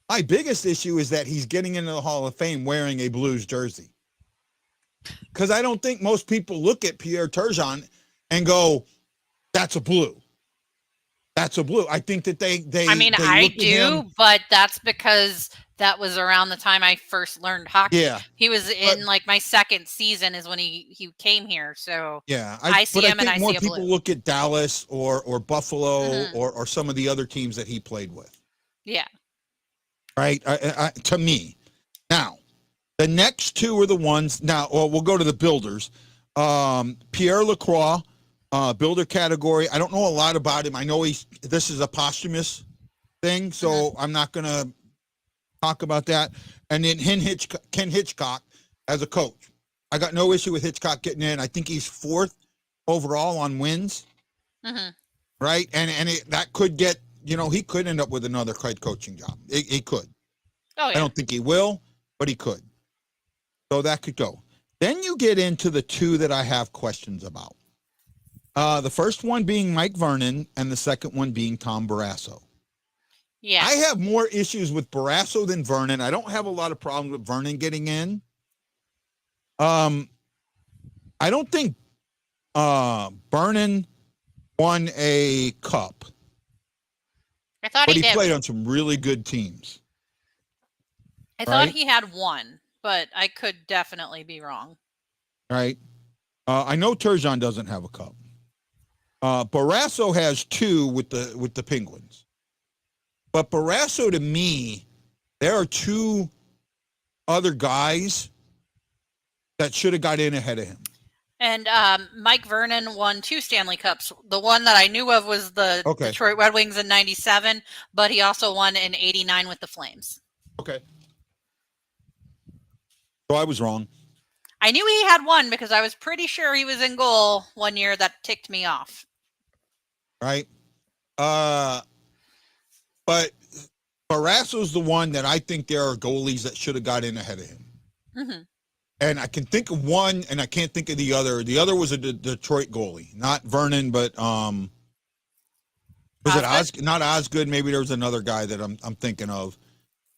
My biggest issue is that he's getting into the Hall of Fame wearing a Blues jersey. Because I don't think most people look at Pierre Turgeon and go, that's a Blue. That's a Blue. I think that they I do, but that's because that was around the time I first learned hockey. Yeah. He was in my second season is when he came here. So yeah, I see him and I see a more Blue. people look at Dallas or Buffalo Mhm. or some of the other teams that he played with. Yeah. Right? To me. Now, the next two are the ones. Now, we'll go to the builders. Pierre Lacroix, builder category. I don't know a lot about him. I know this is a posthumous thing, so I'm not going to talk about that. And then Ken Hitchcock as a coach. I got no issue with Hitchcock getting in. I think he's 4th overall on wins. Mm-hmm. Right? And that could get, he could end up with another head coaching job. He could. Oh, yeah. I don't think he will, but he could. So that could go. Then you get into the two that I have questions about. The first one being Mike Vernon and the second one being Tom Barrasso. Yeah. I have more issues with Barrasso than Vernon. I don't have a lot of problems with Vernon getting in. I don't think Vernon won a cup. I thought But he did. played on some really good teams. I thought he had one, but I could definitely be wrong. Right? I know Turgeon doesn't have a cup. Barrasso has 2 with the Penguins. But Barrasso, to me, there are 2 other guys that should have got in ahead of him. And Mike Vernon won 2 Stanley Cups. The one that I knew of was the Detroit Red Wings in '97, but he also won in '89 with the Flames. Okay. So I was wrong. I knew he had one because I was pretty sure he was in goal one year that ticked me off. Right? But Barrasso's the one that I think there are goalies that should have got in ahead of him. Mm-hmm. And I can think of one, and I can't think of the other. The other was a Detroit goalie, not Vernon, but was it Osgood? Not Osgood. Maybe there was another guy that I'm thinking of.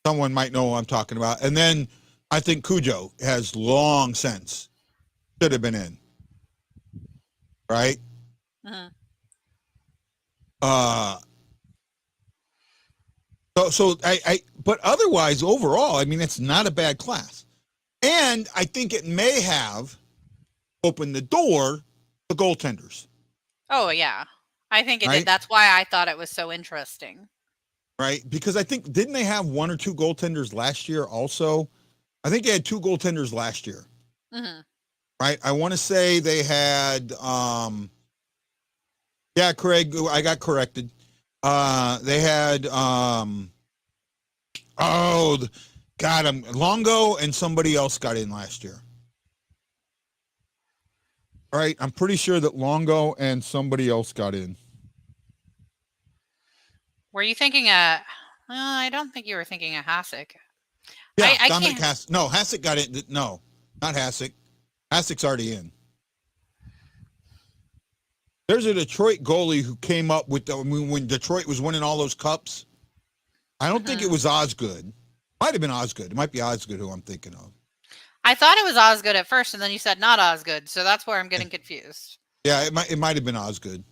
Someone might know who I'm talking about. And then I think Cujo has long since should have been in. Right? Mm-hmm. But otherwise, overall, I mean, it's not a bad class. And I think it may have opened the door to goaltenders. Oh, yeah. I think it did. That's why I thought it was so interesting. Right? Because I think, didn't they have 1 or 2 goaltenders last year also? I think they had 2 goaltenders last year. Mm-hmm. Right? I want to say they had, Craig, I got corrected. They had, Longo and somebody else got in last year. All right, I'm pretty sure that Longo and somebody else got in. Were you thinking I don't think you were thinking of Hasek. Yeah, Dominic Hasek. No, Hasek got in. No, not Hasek. Hasek's already in. There's a Detroit goalie who came up with when Detroit was winning all those cups. I don't think it was Osgood. Might have been Osgood. It might be Osgood who I'm thinking of. I thought it was Osgood at first, and then you said not Osgood, so that's where I'm getting confused. Yeah, it might have been Osgood.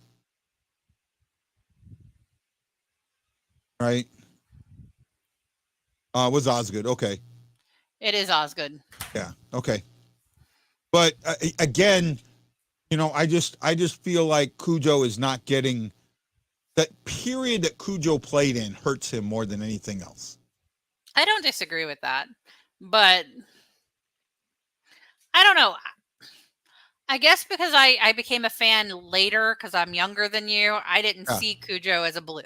Right? It was Osgood. Okay. It is Osgood. Yeah. Okay. But again, you know, I just feel like Cujo is not getting that period that Cujo played in hurts him more than anything else. I don't disagree with that, but I don't know. I guess because I became a fan later because I'm younger than you, I didn't see Cujo as a Blue.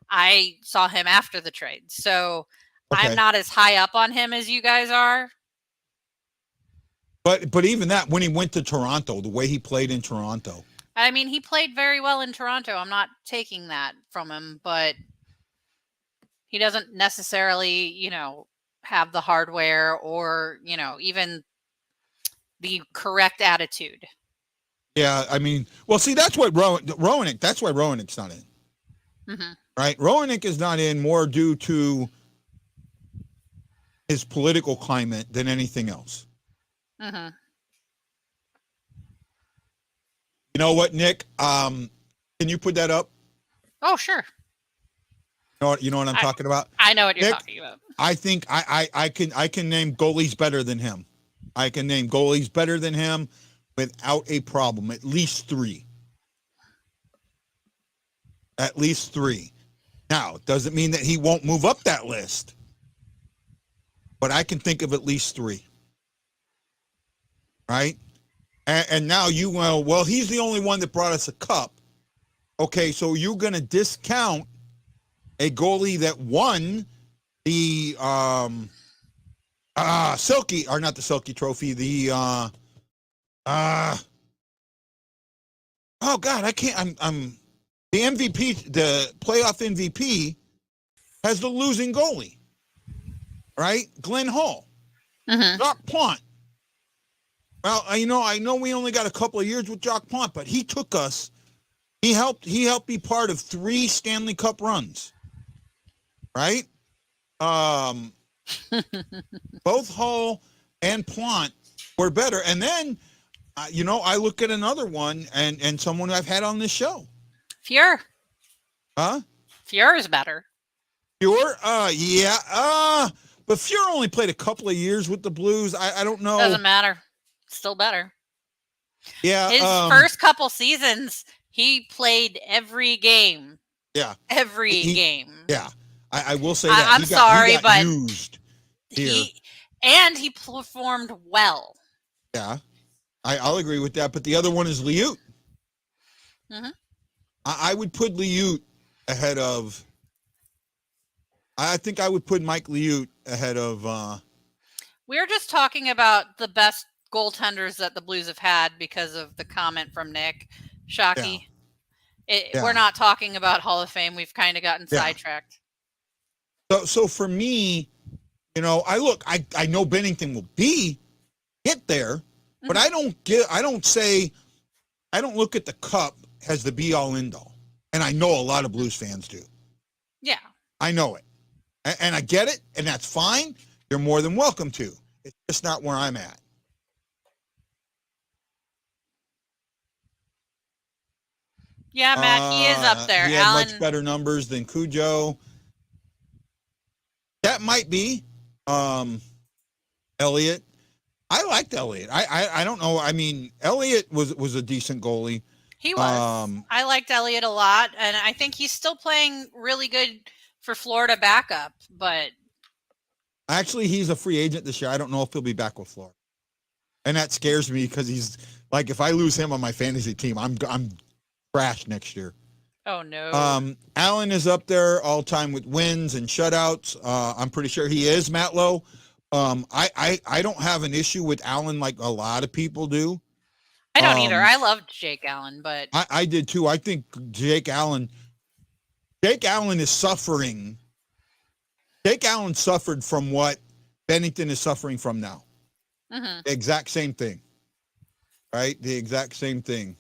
I saw him after the trade. So I'm not as high up on him as you guys are. But even that, when he went to Toronto, the way he played in Toronto. I mean, he played very well in Toronto. I'm not taking that from him, but he doesn't necessarily, you know, have the hardware or, you know, even the correct attitude. Yeah, I mean, well, see, that's what Roenick. That's why Roenick's not in. Mm-hmm. Right? Roenick is not in more due to his political climate than anything else. Mm-hmm. You know what, Nick? Can you put that up? Oh, sure. You know what I'm talking about? I know what you're Nick, talking about. I think I can name goalies better than him. I can name goalies better than him without a problem. At least three. At least three. Now, it doesn't mean that he won't move up that list. But I can think of at least three. Right? And now you well, he's the only one that brought us a cup. Okay, so you're going to discount a goalie that won the Silky, or not the Silky Trophy, the oh God, I can't. I'm the MVP, the playoff MVP, has the losing goalie, right? Glenn Hall, Jacques Plante. Well, I know we only got a couple of years with Jacques Plante, but he took us. He helped be part of 3 Stanley Cup runs, right? Both Hall and Plante were better, and then I look at another one and someone I've had on this show. Fuhr. Huh? Fuhr is better. Fuhr? Yeah. But Fuhr only played a couple of years with the Blues. I don't know. Doesn't matter. Still better. Yeah. His first couple seasons, he played every game. Yeah. Every game. Yeah. I will say that. I'm sorry, but used here. He performed well. Yeah. I'll agree with that. But the other one is Liut. Mm-hmm. I would put Liut ahead of. I think I would put Mike Liut ahead of. We're just talking about the best goaltenders that the Blues have had because of the comment from Nick Shockey. Yeah. We're not talking about Hall of Fame. We've kind of gotten sidetracked. So for me, I know Bennington will get there, but I don't look at the cup as the be all end all. And I know a lot of Blues fans do. Yeah. I know it. And I get it, and that's fine. You're more than welcome to. It's just not where I'm at. Yeah, Matt, he is up there. He had much better numbers than Cujo. That might be Elliott. I liked Elliott. I don't know. I mean, Elliott was a decent goalie. He was. I liked Elliott a lot, and I think he's still playing really good for Florida backup. But actually, he's a free agent this year. I don't know if he'll be back with Florida, and that scares me because he's like, if I lose him on my fantasy team, I'm trash next year. Oh no. Allen is up there all time with wins and shutouts. I'm pretty sure he is, Matt Lowe. I don't have an issue with Allen like a lot of people do. I don't either. I loved Jake Allen, but I did too. I think Jake Allen is suffering. Jake Allen suffered from what Bennington is suffering from now. Mm-hmm. The exact same thing. Right? The exact same thing.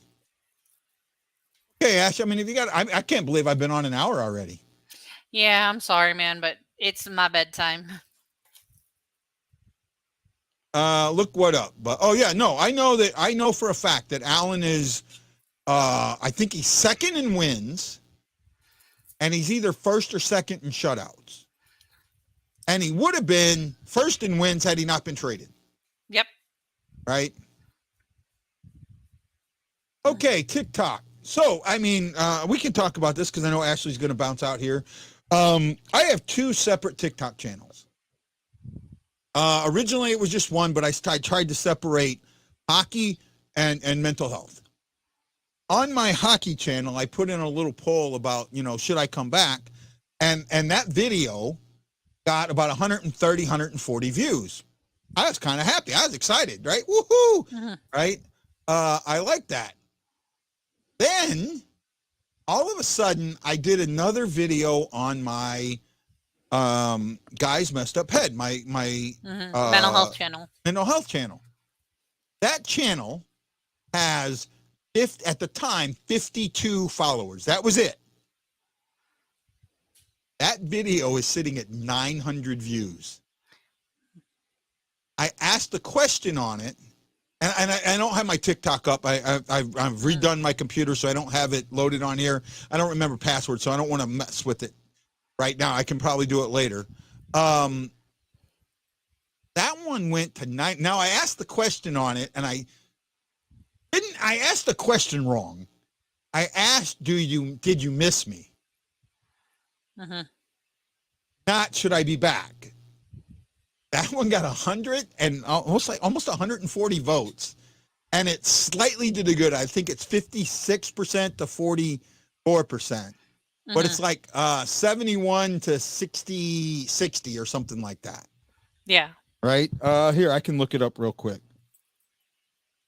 Okay, Ash, I mean, if you got, I can't believe I've been on an hour already. Yeah, I'm sorry, man, but it's my bedtime. Look what up. But oh yeah, no, I know for a fact that Allen is I think he's second in wins, and he's either first or second in shutouts. And he would have been first in wins had he not been traded. Yep. Right? Okay, TikTok. So, I mean, we can talk about this because I know Ashley's going to bounce out here. I have 2 separate TikTok channels. Originally, it was just one, but I tried to separate hockey and mental health. On my hockey channel, I put in a little poll about, should I come back? And that video got about 130, 140 views. I was kind of happy. I was excited, right? Woohoo! Mm-hmm. Right? I like that. Then, all of a sudden, I did another video on my Guys Messed Up Head, my mental health channel. Mental health channel. That channel has, at the time, 52 followers. That was it. That video is sitting at 900 views. I asked a question on it, and I don't have my TikTok up. I've redone my computer, so I don't have it loaded on here. I don't remember password, so I don't want to mess with it right now. I can probably do it later. That one went to 9. Now, I asked the question on it, and I asked the question wrong. I asked, did you miss me? Mm-hmm. Not, should I be back? That one got 100 and almost 140 votes, and it slightly did a good. I think it's 56% to 44%, but it's like 71 to 60 or something like that. Yeah. Right. Here, I can look it up real quick.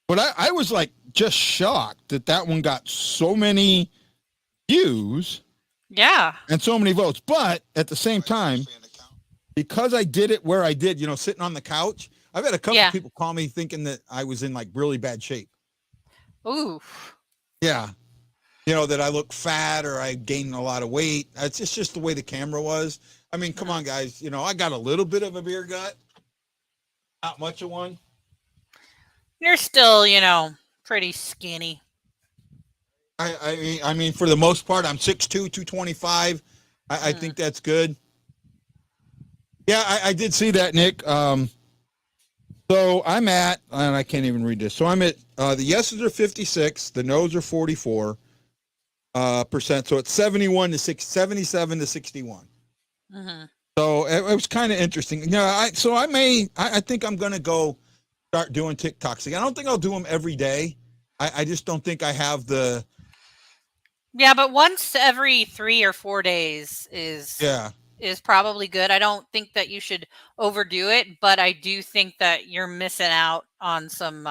But I was like just shocked that one got so many views. Yeah. And so many votes. But at the same time, because I did it where I did, sitting on the couch, I've had a couple of people call me thinking that I was in like really bad shape. Ooh. Yeah. That I look fat or I gained a lot of weight. It's just the way the camera was. I mean, come on, guys. I got a little bit of a beer gut. Not much of one. You're still, pretty skinny. I mean, for the most part, I'm 6'2", 225. I think that's good. Yeah, I did see that, Nick. So I'm at, and I can't even read this. So I'm at, the yeses are 56, the no's are 44%. So it's 77 to 61. Mm-hmm. So it was kind of interesting. I think I'm going to go start doing TikToks again. I don't think I'll do them every day. I just don't think I have the. Yeah, but once every 3 or 4 days is probably good. I don't think that you should overdo it, but I do think that you're missing out on some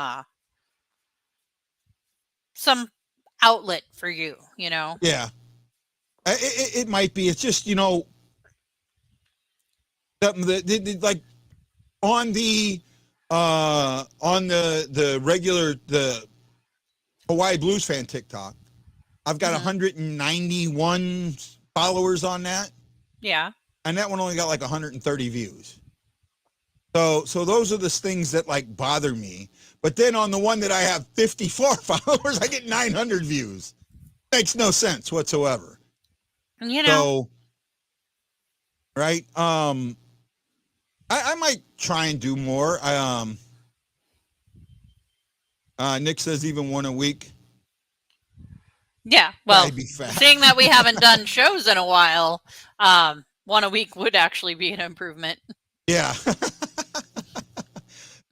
outlet for you, Yeah. It might be. It's just, something that like on the regular, the Hawaii Blues Fan TikTok, I've got 191 followers on that. Yeah. And that one only got like 130 views. So those are the things that like bother me. But then on the one that I have 54 followers, I get 900 views. Makes no sense whatsoever. So, right. I might try and do more. Nick says even one a week. Yeah, well, seeing that we haven't done shows in a while, one a week would actually be an improvement. Yeah.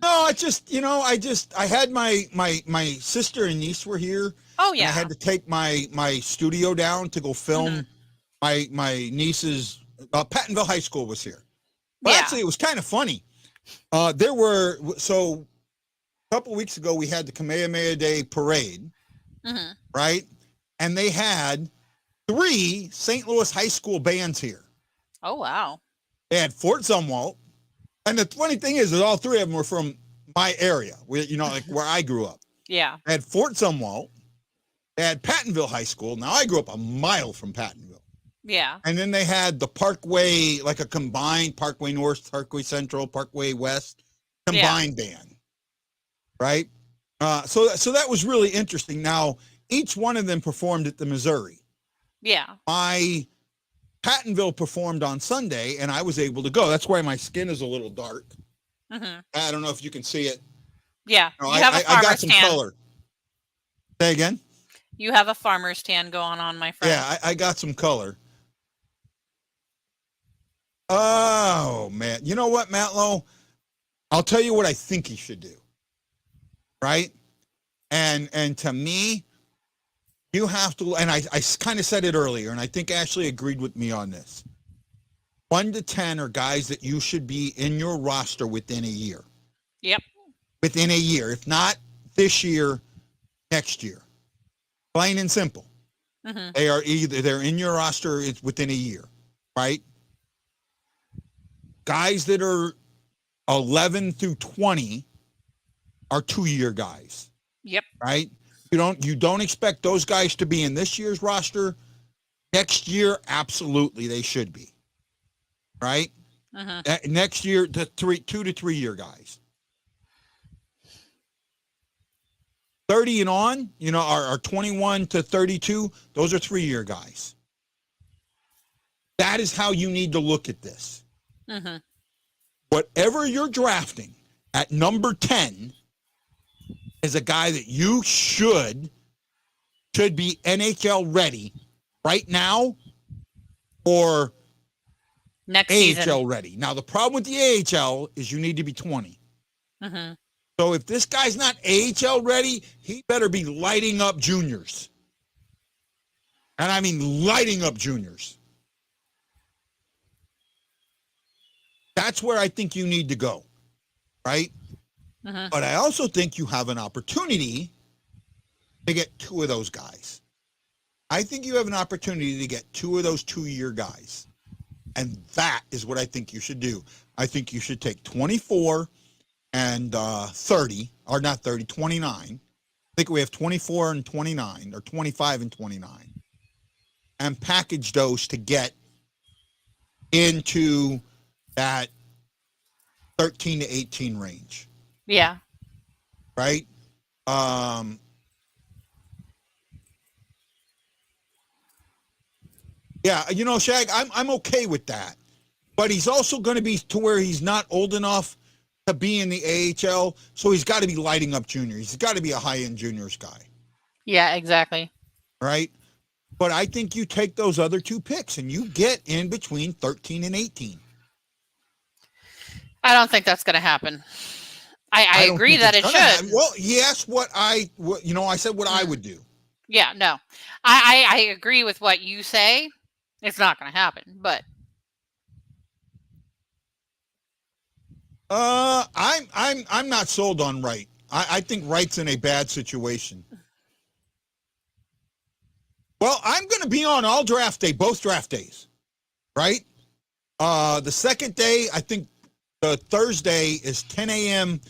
No, I had my sister and niece were here. Oh yeah. I had to take my studio down to go film my niece's. Pattonville High School was here. But actually, it was kind of funny. A couple weeks ago we had the Kamehameha Day parade, right? And they had 3 St. Louis high school bands here. Oh, wow. They had Fort Zumwalt. And the funny thing is that all 3 of them were from my area, like where I grew up. Yeah. They had Fort Zumwalt. They had Pattonville High School. Now, I grew up a mile from Pattonville. Yeah. And then they had the Parkway, like a combined Parkway North, Parkway Central, Parkway West. combined band, right? So that was really interesting. Now, each one of them performed at the Missouri. Yeah. My Pattonville performed on Sunday, and I was able to go. That's why my skin is a little dark. Mm-hmm. I don't know if you can see it. Yeah. No, You have a I farmer's got some tan. color. Say again? You have a farmer's tan going on, my friend. Yeah, I got some color. Oh, man. You know what, Matlow? I'll tell you what I think he should do. Right? And to me, you have to, and I kind of said it earlier, and I think Ashley agreed with me on this. 1 to 10 are guys that you should be in your roster within a year. Yep. Within a year. If not this year, next year. Plain and simple. Mm-hmm. They're in your roster, it's within a year, right? Guys that are 11 through 20 are 2-year guys. Yep. Right? You don't expect those guys to be in this year's roster. Next year, absolutely, they should be. Right? Mm-hmm. Next year, the 2 to 3 year guys. 30 and on, are 21 to 32. Those are 3-year guys. That is how you need to look at this. Mm-hmm. Whatever you're drafting at number 10 is a guy that you should be NHL ready right now or Next AHL season. ready. Now, the problem with the AHL is you need to be 20. Mm-hmm. So if this guy's not AHL ready, he better be lighting up juniors. And I mean lighting up juniors. That's where I think you need to go, right? Mm-hmm. But I also think you have an opportunity to get 2 of those guys. I think you have an opportunity to get 2 of those 2-year guys. And that is what I think you should do. I think you should take 24 and 30, or not 30, 29. I think we have 24 and 29, or 25 and 29. And package those to get into that 13 to 18 range. Yeah. Right? Yeah, Shag, I'm okay with that. But he's also going to be to where he's not old enough to be in the AHL, so he's got to be lighting up juniors. He's got to be a high-end juniors guy. Yeah, exactly. Right? But I think you take those other 2 picks and you get in between 13 and 18. I don't think that's going to happen. I agree that it should. Happen. Well, yes, I said what I would do. Yeah, no. I agree with what you say. It's not going to happen, but I'm not sold on Wright. I think Wright's in a bad situation. Well, I'm going to be on all draft day, both draft days, right? The second day, I think the Thursday is 10 a.m.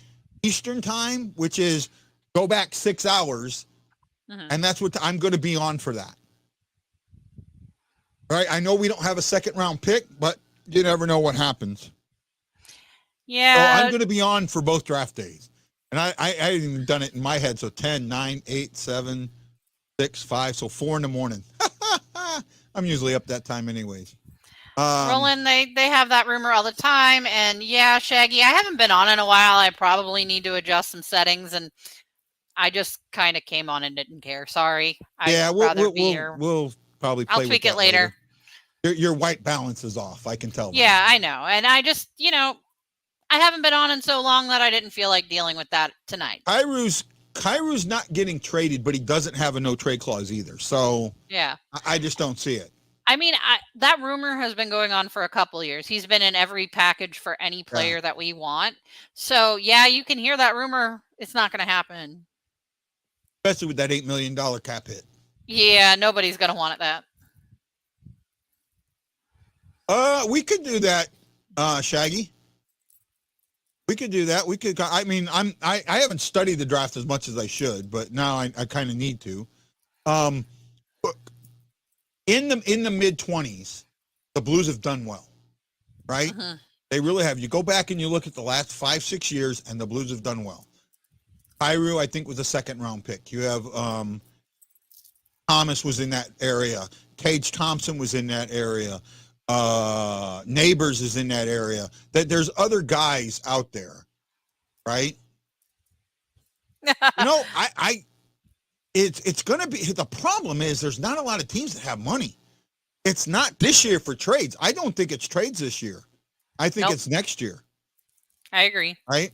Eastern time, which is go back 6 hours, and that's what I'm going to be on for that. Right? I know we don't have a second-round pick, but you never know what happens. Yeah. So I'm going to be on for both draft days. And I haven't even done it in my head. So 10, 9, 8, 7, 6, 5. So 4 in the morning. I'm usually up that time anyways. Roland, they have that rumor all the time. And yeah, Shaggy, I haven't been on in a while. I probably need to adjust some settings. And I just kind of came on and didn't care. Sorry. We'll probably play I'll tweak it later. Your white balance is off. I can tell. Yeah, I know. And I just, I haven't been on in so long that I didn't feel like dealing with that tonight. Kairu's not getting traded, but he doesn't have a no trade clause either. So yeah, I just don't see it. I mean, that rumor has been going on for a couple years. He's been in every package for any player that we want. So yeah, you can hear that rumor. It's not going to happen. Especially with that $8 million cap hit. Yeah, nobody's going to want it that. We could do that, Shaggy. We could do that. We could. I mean, I haven't studied the draft as much as I should, but now I kind of need to. In the mid-20s, the Blues have done well, right? They really have. You go back and you look at the last 5-6 years, and the Blues have done well. Kyrou, I think, was a second-round pick. You have Thomas was in that area. Tage Thompson was in that area. Neighbors is in that area. That there's other guys out there, right? You know, it's going to be, the problem is there's not a lot of teams that have money. It's not this year for trades. I don't think it's trades this year. I think it's next year. I agree. Right?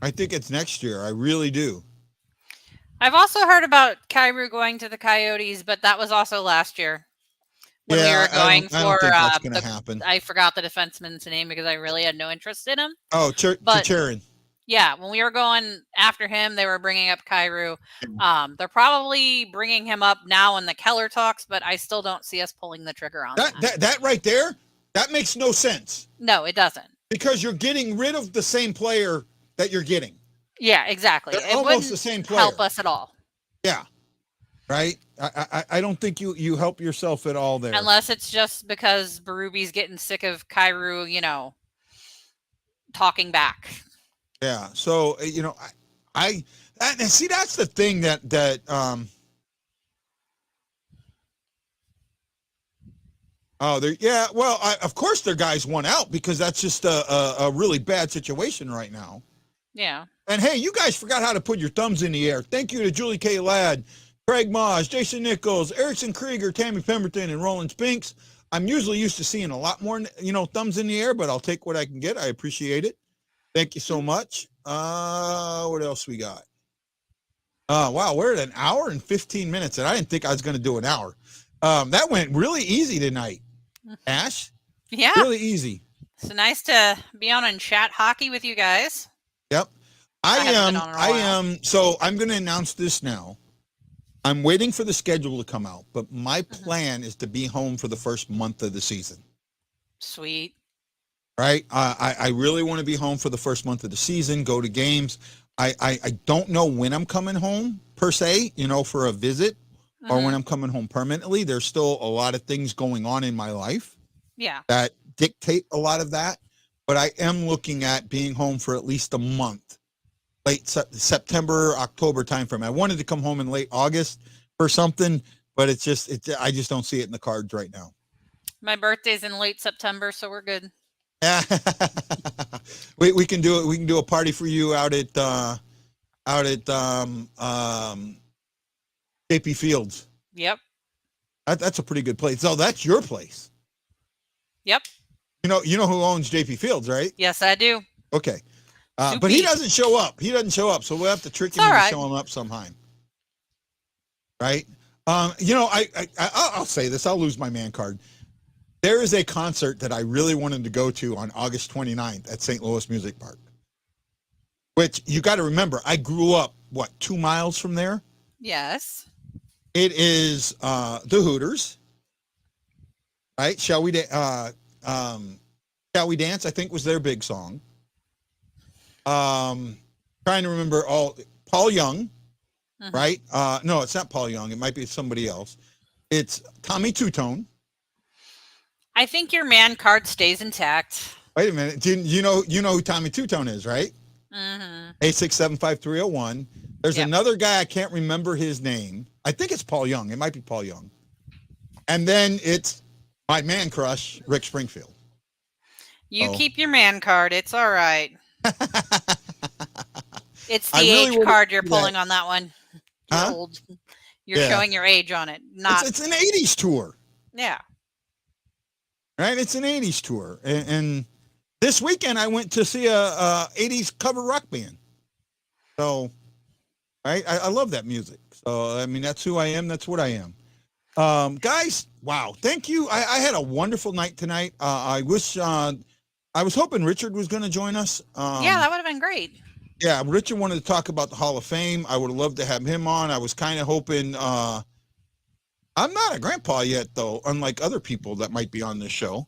I think it's next year. I really do. I've also heard about Kyrou going to the Coyotes, but that was also last year. When we were going I don't for think that's going to happen. I forgot the defenseman's name because I really had no interest in him. Oh, Chicharin. Yeah, when we were going after him, they were bringing up Kyrou. They're probably bringing him up now in the Keller talks, but I still don't see us pulling the trigger on that. That right there, that makes no sense. No, it doesn't. Because you're getting rid of the same player that you're getting. Yeah, exactly. They're almost the same player. Help us at all. Yeah. Right? I don't think you help yourself at all there. Unless it's just because Berube's getting sick of Kyrou, talking back. Yeah. So, I see that's the thing that of course their guys won out because that's just a really bad situation right now. Yeah. And hey, you guys forgot how to put your thumbs in the air. Thank you to Julie K. Ladd, Craig Moss, Jason Nichols, Erickson Krieger, Tammy Pemberton, and Roland Spinks. I'm usually used to seeing a lot more, thumbs in the air, but I'll take what I can get. I appreciate it. Thank you so much. What else we got? Wow, we're at an hour and 15 minutes, and I didn't think I was going to do an hour. That went really easy tonight. Ash? Yeah. Really easy. So nice to be on and chat hockey with you guys. Yep. I am. So I'm going to announce this now. I'm waiting for the schedule to come out, but my plan is to be home for the first month of the season. Sweet. Right? I really want to be home for the first month of the season, go to games. I don't know when I'm coming home, per se, for a visit or when I'm coming home permanently. There's still a lot of things going on in my life that dictate a lot of that. But I am looking at being home for at least a month, late September, October timeframe. I wanted to come home in late August for something, but I just don't see it in the cards right now. My birthday's in late September, so we're good. we can do it. We can do a party for you out at JP Fields. Yep. That's a pretty good place. So that's your place. Yep. You know who owns JP Fields, right? Yes, I do. Okay. But he doesn't show up. So we'll have to trick him into showing up sometime. Right? I'll say this. I'll lose my man card. There is a concert that I really wanted to go to on August 29th at St. Louis Music Park, which you got to remember, I grew up, 2 miles from there? Yes. It is the Hooters, right? Shall We Dance, I think was their big song. Trying to remember Paul Young, right? No, it's not Paul Young. It might be somebody else. It's Tommy Two-Tone. I think your man card stays intact. Wait a minute. You know who Tommy Two-Tone is, right? 8675301. There's another guy, I can't remember his name. I think it's Paul Young. It might be Paul Young. And then it's my man crush, Rick Springfield. You keep your man card. It's all right. It's the age card you're pulling on that one. You're old. You're showing your age on it. It's an 80s tour. Yeah. Right? It's an 80s tour. And this weekend I went to see a 80s cover rock band. So, right? I love that music. So, I mean, that's who I am. That's what I am. Guys, wow. Thank you. I had a wonderful night tonight. I wish, I was hoping Richard was going to join us. Yeah, that would have been great. Yeah, Richard wanted to talk about the Hall of Fame. I would have loved to have him on. I was kind of hoping, I'm not a grandpa yet, though, unlike other people that might be on this show.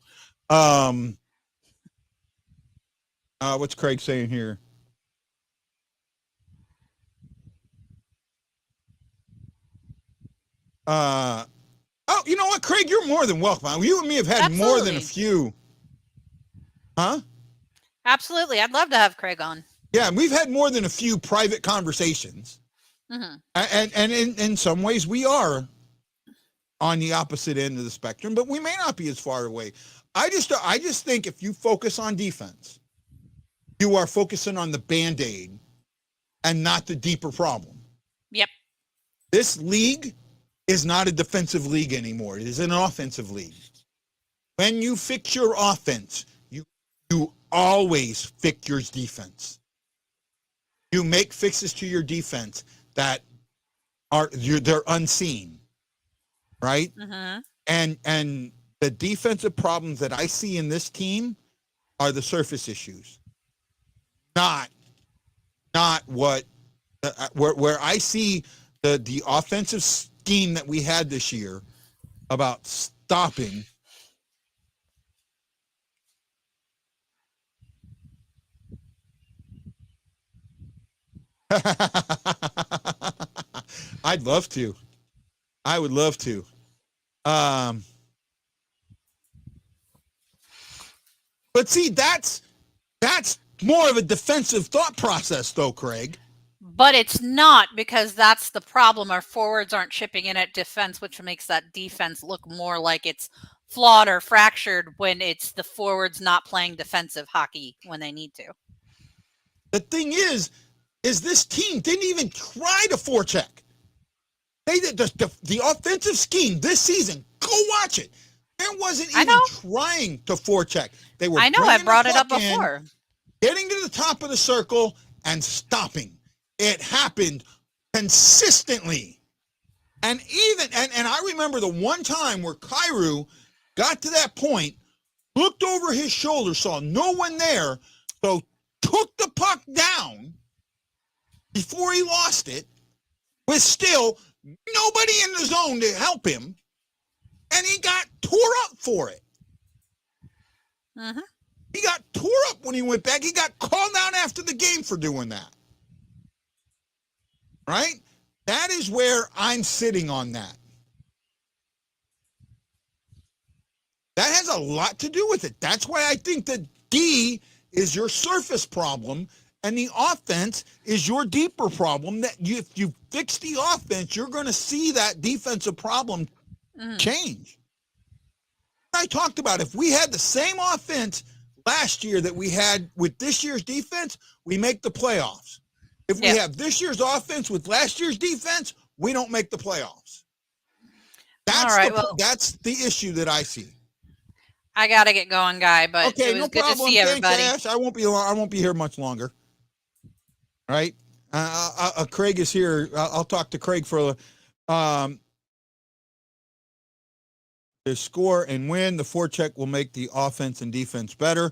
What's Craig saying here? You know what, Craig? You're more than welcome. You and me have had more than a few. Huh? Absolutely. I'd love to have Craig on. Yeah, and we've had more than a few private conversations. Mm-hmm. And in some ways we are on the opposite end of the spectrum, but we may not be as far away. I just think if you focus on defense, you are focusing on the Band-Aid and not the deeper problem. Yep. This league is not a defensive league anymore. It is an offensive league. When you fix your offense, you always fix your defense. You make fixes to your defense that they're unseen, right? Mm-hmm. And the defensive problems that I see in this team are the surface issues, not what where I see the offensive scheme that we had this year about stopping. I'd love to. I would love to. But see, that's more of a defensive thought process, though, Craig. But it's not, because that's the problem. Our forwards aren't chipping in at defense, which makes that defense look more like it's flawed or fractured when it's the forwards not playing defensive hockey when they need to. The thing is this team didn't even try to forecheck. They did the offensive scheme this season. Go watch it. There wasn't even trying to forecheck. They were. I know. I brought it up before. Getting to the top of the circle and stopping. It happened consistently. And I remember the one time where Kyrou got to that point, looked over his shoulder, saw no one there, so took the puck down before he lost it, with still nobody in the zone to help him, and he got tore up for it. Mm-hmm. He got tore up when he went back. He got called out after the game for doing that. Right? That is where I'm sitting on that. That has a lot to do with it. That's why I think that D is your surface problem and the offense is your deeper problem. That if you fix the offense, you're going to see that defensive problem change. I talked about if we had the same offense last year that we had with this year's defense, we make the playoffs. If we have this year's offense with last year's defense, we don't make the playoffs. That's the issue that I see. I gotta get going, Guy, but it was good to see everybody. Thanks, Ash. I won't be here much longer. Right? Craig is here. I'll talk to Craig for the score and win. The forecheck will make the offense and defense better.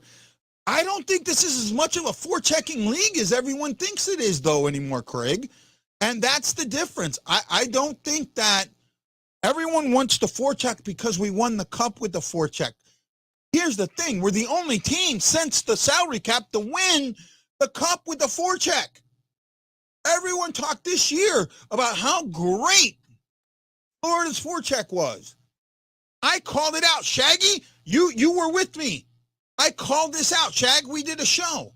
I don't think this is as much of a forechecking league as everyone thinks it is, though, anymore, Craig. And that's the difference. I don't think that everyone wants to forecheck because we won the cup with the forecheck. Here's the thing. We're the only team since the salary cap to win the cup with the forecheck. Everyone talked this year about how great Florida's forecheck was. I called it out. Shaggy, you were with me. I called this out, Shag. We did a show.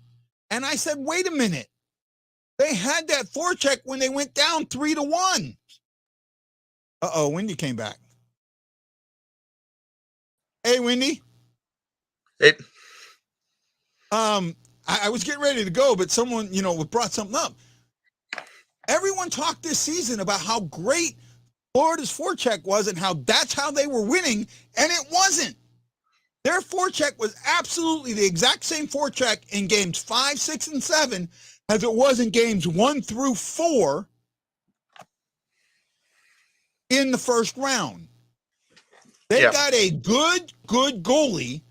And I said, wait a minute. They had that forecheck when they went down 3-1. Uh-oh, Wendy came back. Hey, Wendy. Hey. I was getting ready to go, but someone, brought something up. Everyone talked this season about how great Florida's forecheck was and how that's how they were winning, and it wasn't. Their forecheck was absolutely the exact same forecheck in games 5, 6, and 7 as it was in games 1 through 4 in the first round. They got a good goalie,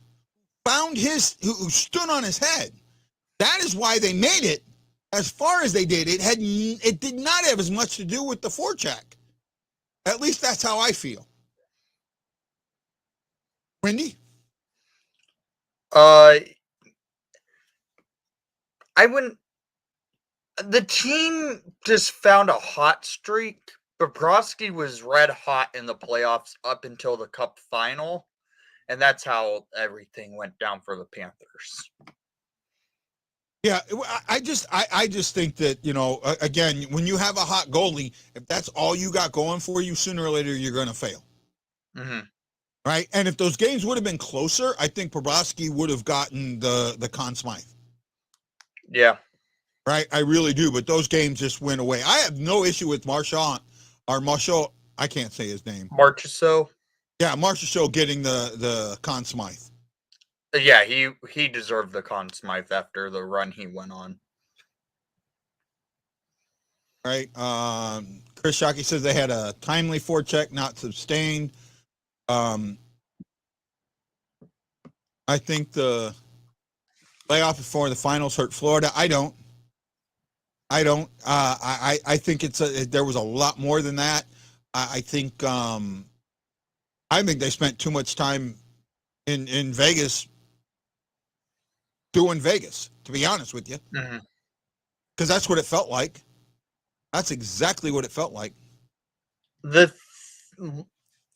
who stood on his head. That is why they made it as far as they did. It did not have as much to do with the forecheck. At least that's how I feel. Wendy? I wouldn't. The team just found a hot streak. Bobrovsky was red hot in the playoffs up until the cup final. And that's how everything went down for the Panthers. Yeah, I just think that, you know, again, when you have a hot goalie, if that's all you got going for you, sooner or later you're going to fail. Mm-hmm. Right? And if those games would have been closer, I think Bobrovsky would have gotten the Conn Smythe. Yeah. Right? I really do, but those games just went away. I have no issue with Marchand, I can't say his name. Marchessault. Yeah, Marchessault getting the Conn Smythe. Yeah, he deserved the Conn Smythe after the run he went on. Right? Chris Shockey says they had a timely forecheck, not sustained. I think the playoff before the finals hurt Florida. I don't. I think there was a lot more than that. I think they spent too much time in Vegas doing Vegas, to be honest with you. Mm-hmm. Because that's what it felt like. That's exactly what it felt like.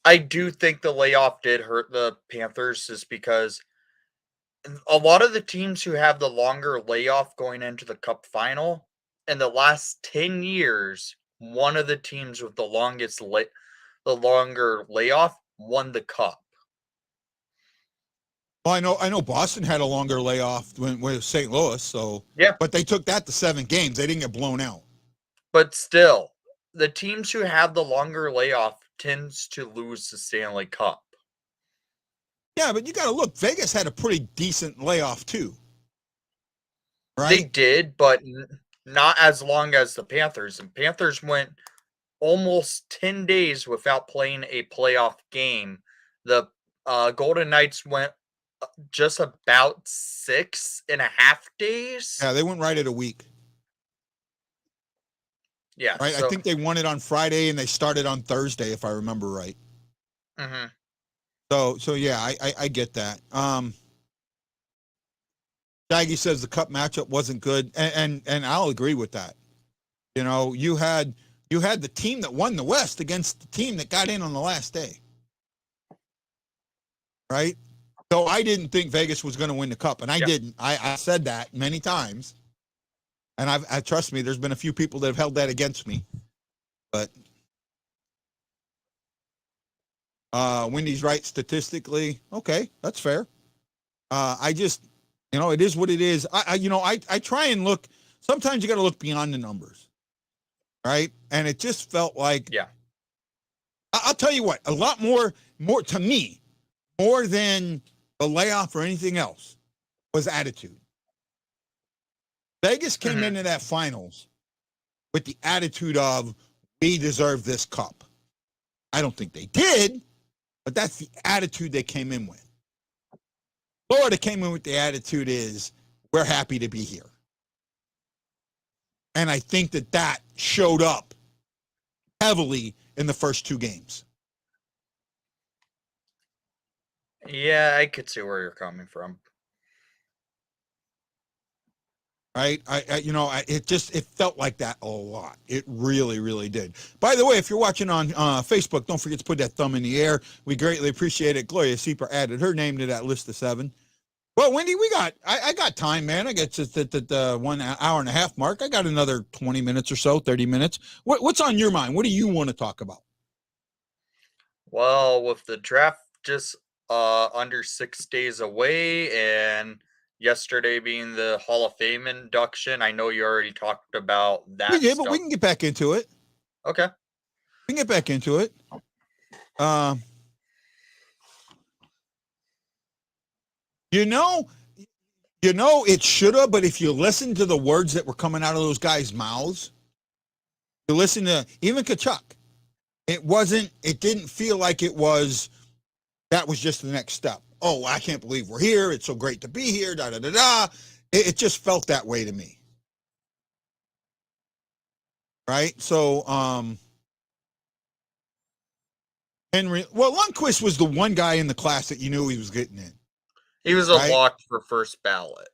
I do think the layoff did hurt the Panthers, is because a lot of the teams who have the longer layoff going into the Cup final, in the last 10 years, one of the teams with the longer layoff won the Cup. Well, I know Boston had a longer layoff with St. Louis, so yeah. But they took that to 7 games. They didn't get blown out. But still, the teams who have the longer layoff tends to lose the Stanley Cup. Yeah, but you got to look. Vegas had a pretty decent layoff too, right? They did, but not as long as the Panthers. And Panthers went almost 10 days without playing a playoff game. The Golden Knights went just about 6.5 days. Yeah, they went right at a week. Yeah, right. I think they won it on Friday and they started on Thursday, if I remember right. Mm-hmm. So yeah, I get that. Shaggy says the Cup matchup wasn't good, and I'll agree with that. You know, you had the team that won the West against the team that got in on the last day, right? So I didn't think Vegas was going to win the Cup, and I didn't. I said that many times, and I trust me. There's been a few people that have held that against me, but Wendy's right statistically. Okay, that's fair. I just, you know, it is what it is. I try and look. Sometimes you got to look beyond the numbers, right? And it just felt like, I'll tell you what, a lot more to me, more than the layoff or anything else, was attitude. Vegas came into that finals with the attitude of, we deserve this cup. I don't think they did, but that's the attitude they came in with. Florida came in with the attitude is, we're happy to be here. And I think that showed up heavily in the first 2 games. Yeah, I could see where you're coming from. Right? It felt like that a lot. It really, really did. By the way, if you're watching on Facebook, don't forget to put that thumb in the air. We greatly appreciate it. Gloria Sieper added her name to that list of 7. Well, Wendy, I got time, man. I got just at the 1 hour and a half mark. I got another 20 minutes or so, 30 minutes. What's on your mind? What do you want to talk about? Well, with the draft just under 6 days away, and yesterday being the Hall of Fame induction, I know you already talked about that. We did, but we can get back into it. Okay. We can get back into it. You know, it should have, but if you listen to the words that were coming out of those guys' mouths, you listen to even Kachuk, it didn't feel like that was just the next step. Oh, I can't believe we're here. It's so great to be here. Da da da da. It just felt that way to me. Right? So, Lundqvist was the one guy in the class that you knew he was getting in. He was a lock for first ballot.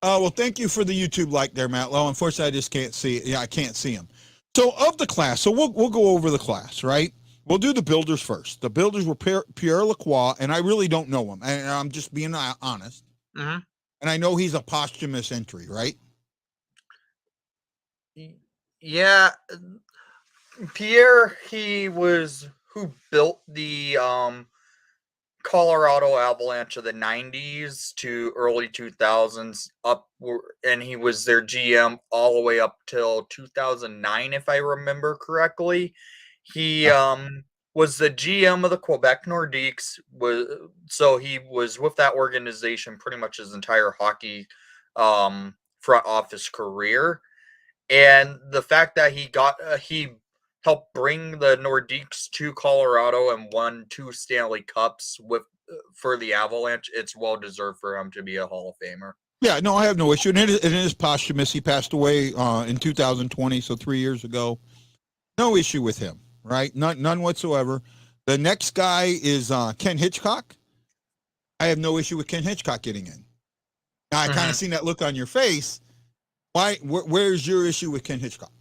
Oh, well, thank you for the YouTube like there, Matt Lowe. Unfortunately, I just can't see it. Yeah, I can't see him. So of the class, so we'll go over the class, right? we'll do the builders first. The builders were Pierre Lacroix, and I really don't know him. And I'm just being honest. Mhm. And I know he's a posthumous entry, right? Yeah, Pierre, he was who built the Colorado Avalanche of the 90s to early 2000s and he was their GM all the way up till 2009 if I remember correctly. He was the GM of the Quebec Nordiques, so he was with that organization pretty much his entire hockey front office career. And the fact that he helped bring the Nordiques to Colorado and won 2 Stanley Cups for the Avalanche, it's well deserved for him to be a Hall of Famer. Yeah, no, I have no issue. And it is posthumous. He passed away in 2020, so 3 years ago. No issue with him, right? None whatsoever. The next guy is Ken Hitchcock. I have no issue with Ken Hitchcock getting in. Now, I kind of seen that look on your face. Where's your issue with Ken Hitchcock?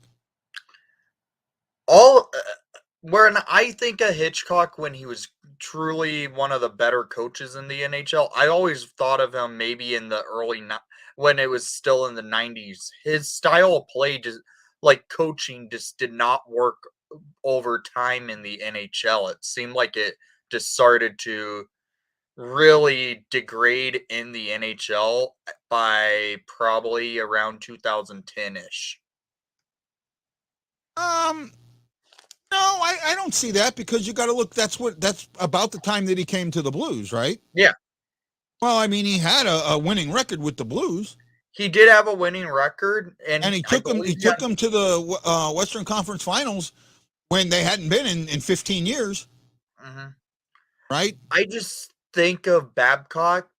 When I think of Hitchcock when he was truly one of the better coaches in the NHL, I always thought of him maybe in the when it was still in the 90s. His style of play, coaching, just did not work over time in the NHL. It seemed like it just started to really degrade in the NHL by probably around 2010-ish. No, I don't see that because you got to look. That's about the time that he came to the Blues, right? Yeah. Well, I mean, he had a winning record with the Blues. He did have a winning record, and he took them to the Western Conference Finals when they hadn't been in 15 years. Right? I just think of Babcock.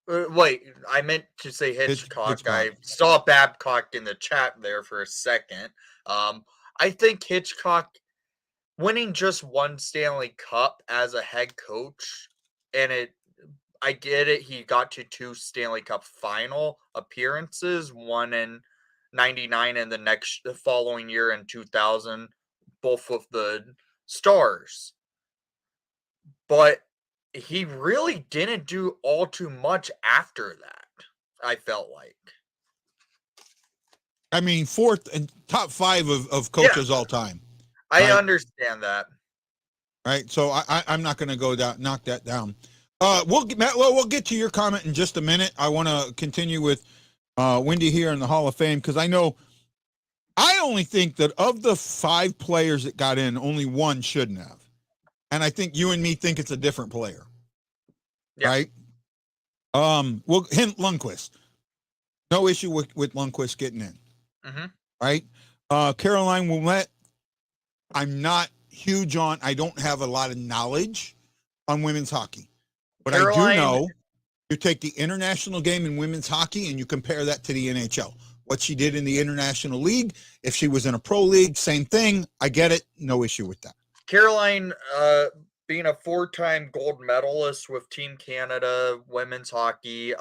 Wait, I meant to say Hitchcock. I saw Babcock in the chat there for a second. I think Hitchcock winning just 1 Stanley Cup as a head coach, and I get it. He got to 2 Stanley Cup final appearances, one in 99 and the following year in 2000, both with the Stars. But he really didn't do all too much after that, I felt like. I mean, fourth and top 5 of coaches all time. I understand that. Right. So I'm not going to go down, knock that down. We'll get to your comment in just a minute. I want to continue with Wendy here in the Hall of Fame because I only think that of the 5 players that got in, only one shouldn't have. And I think you and me think it's a different player. Yeah. Right? Well, Lundqvist. No issue with Lundqvist getting in. Right? Caroline Ouellette, I'm not huge on. I don't have a lot of knowledge on women's hockey. But I do know you take the international game in women's hockey and you compare that to the NHL. What she did in the International League, if she was in a pro league, same thing. I get it. No issue with that. Caroline, being a 4-time gold medalist with Team Canada women's hockey,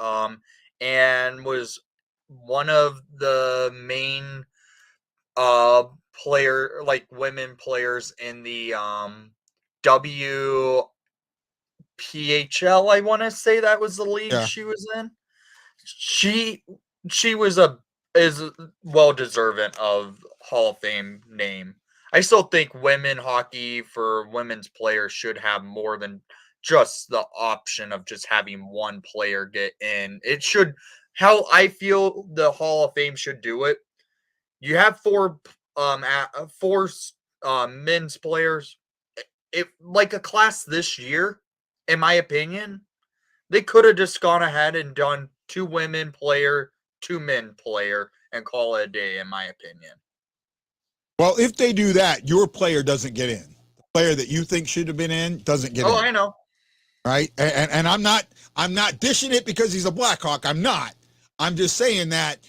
and was one of the main women players in the WPHL, I want to say that was the league she was in. She is well deserving of Hall of Fame name. I still think women hockey for women's players should have more than just the option of just having one player get in. It should, how I feel the Hall of Fame should do it. You have 4 men's players. Like a class this year, in my opinion, they could have just gone ahead and done 2 women player, 2 men player, and call it a day, in my opinion. Well, if they do that, your player doesn't get in. The player that you think should have been in doesn't get in. Oh, I know. Right? And I'm not dishing it because he's a Blackhawk. I'm not. I'm just saying that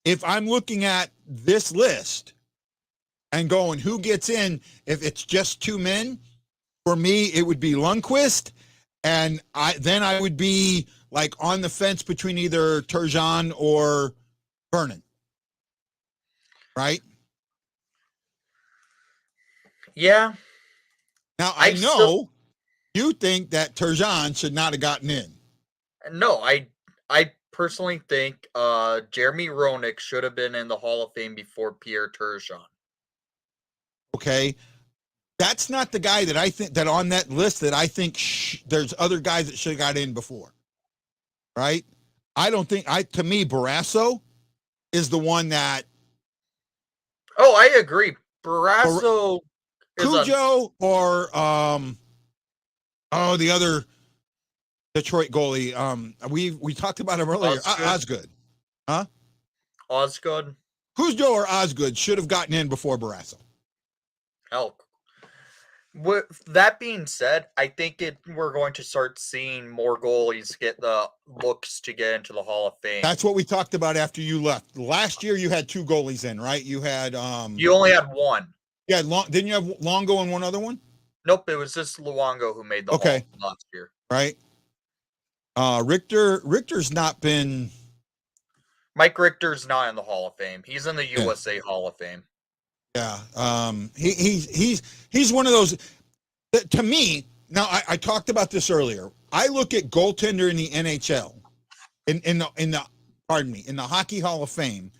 if I'm looking at this list and going who gets in, if it's just 2 men, for me it would be Lundqvist, and I would be like on the fence between either Turgeon or Vernon. Right? Yeah. Now, I know still, you think that Turgeon should not have gotten in. no, I personally think Jeremy Roenick should have been in the Hall of Fame before Pierre Turgeon. Okay. That's not the guy that I think that on that list that I think there's other guys that should have got in before. Right? I don't think to me, Barrasso is the one that. Oh, I agree. Barrasso is Cujo or the other Detroit goalie. We talked about him earlier. Osgood. Huh? Osgood. Cujo or Osgood should have gotten in before Barrasso. Hell. With that being said, I think we're going to start seeing more goalies get the looks to get into the Hall of Fame. That's what we talked about after you left. Last year you had 2 goalies in, right? You had You only had one. Yeah, didn't you have Longo and one other one? Nope, it was just Luongo who made the Hall last year. Right. Richter's not been. Mike Richter's not in the Hall of Fame. He's in the USA Hall of Fame. Yeah. He's one of those to me. Now I talked about this earlier. I look at goaltender in the NHL, in the Hockey Hall of Fame,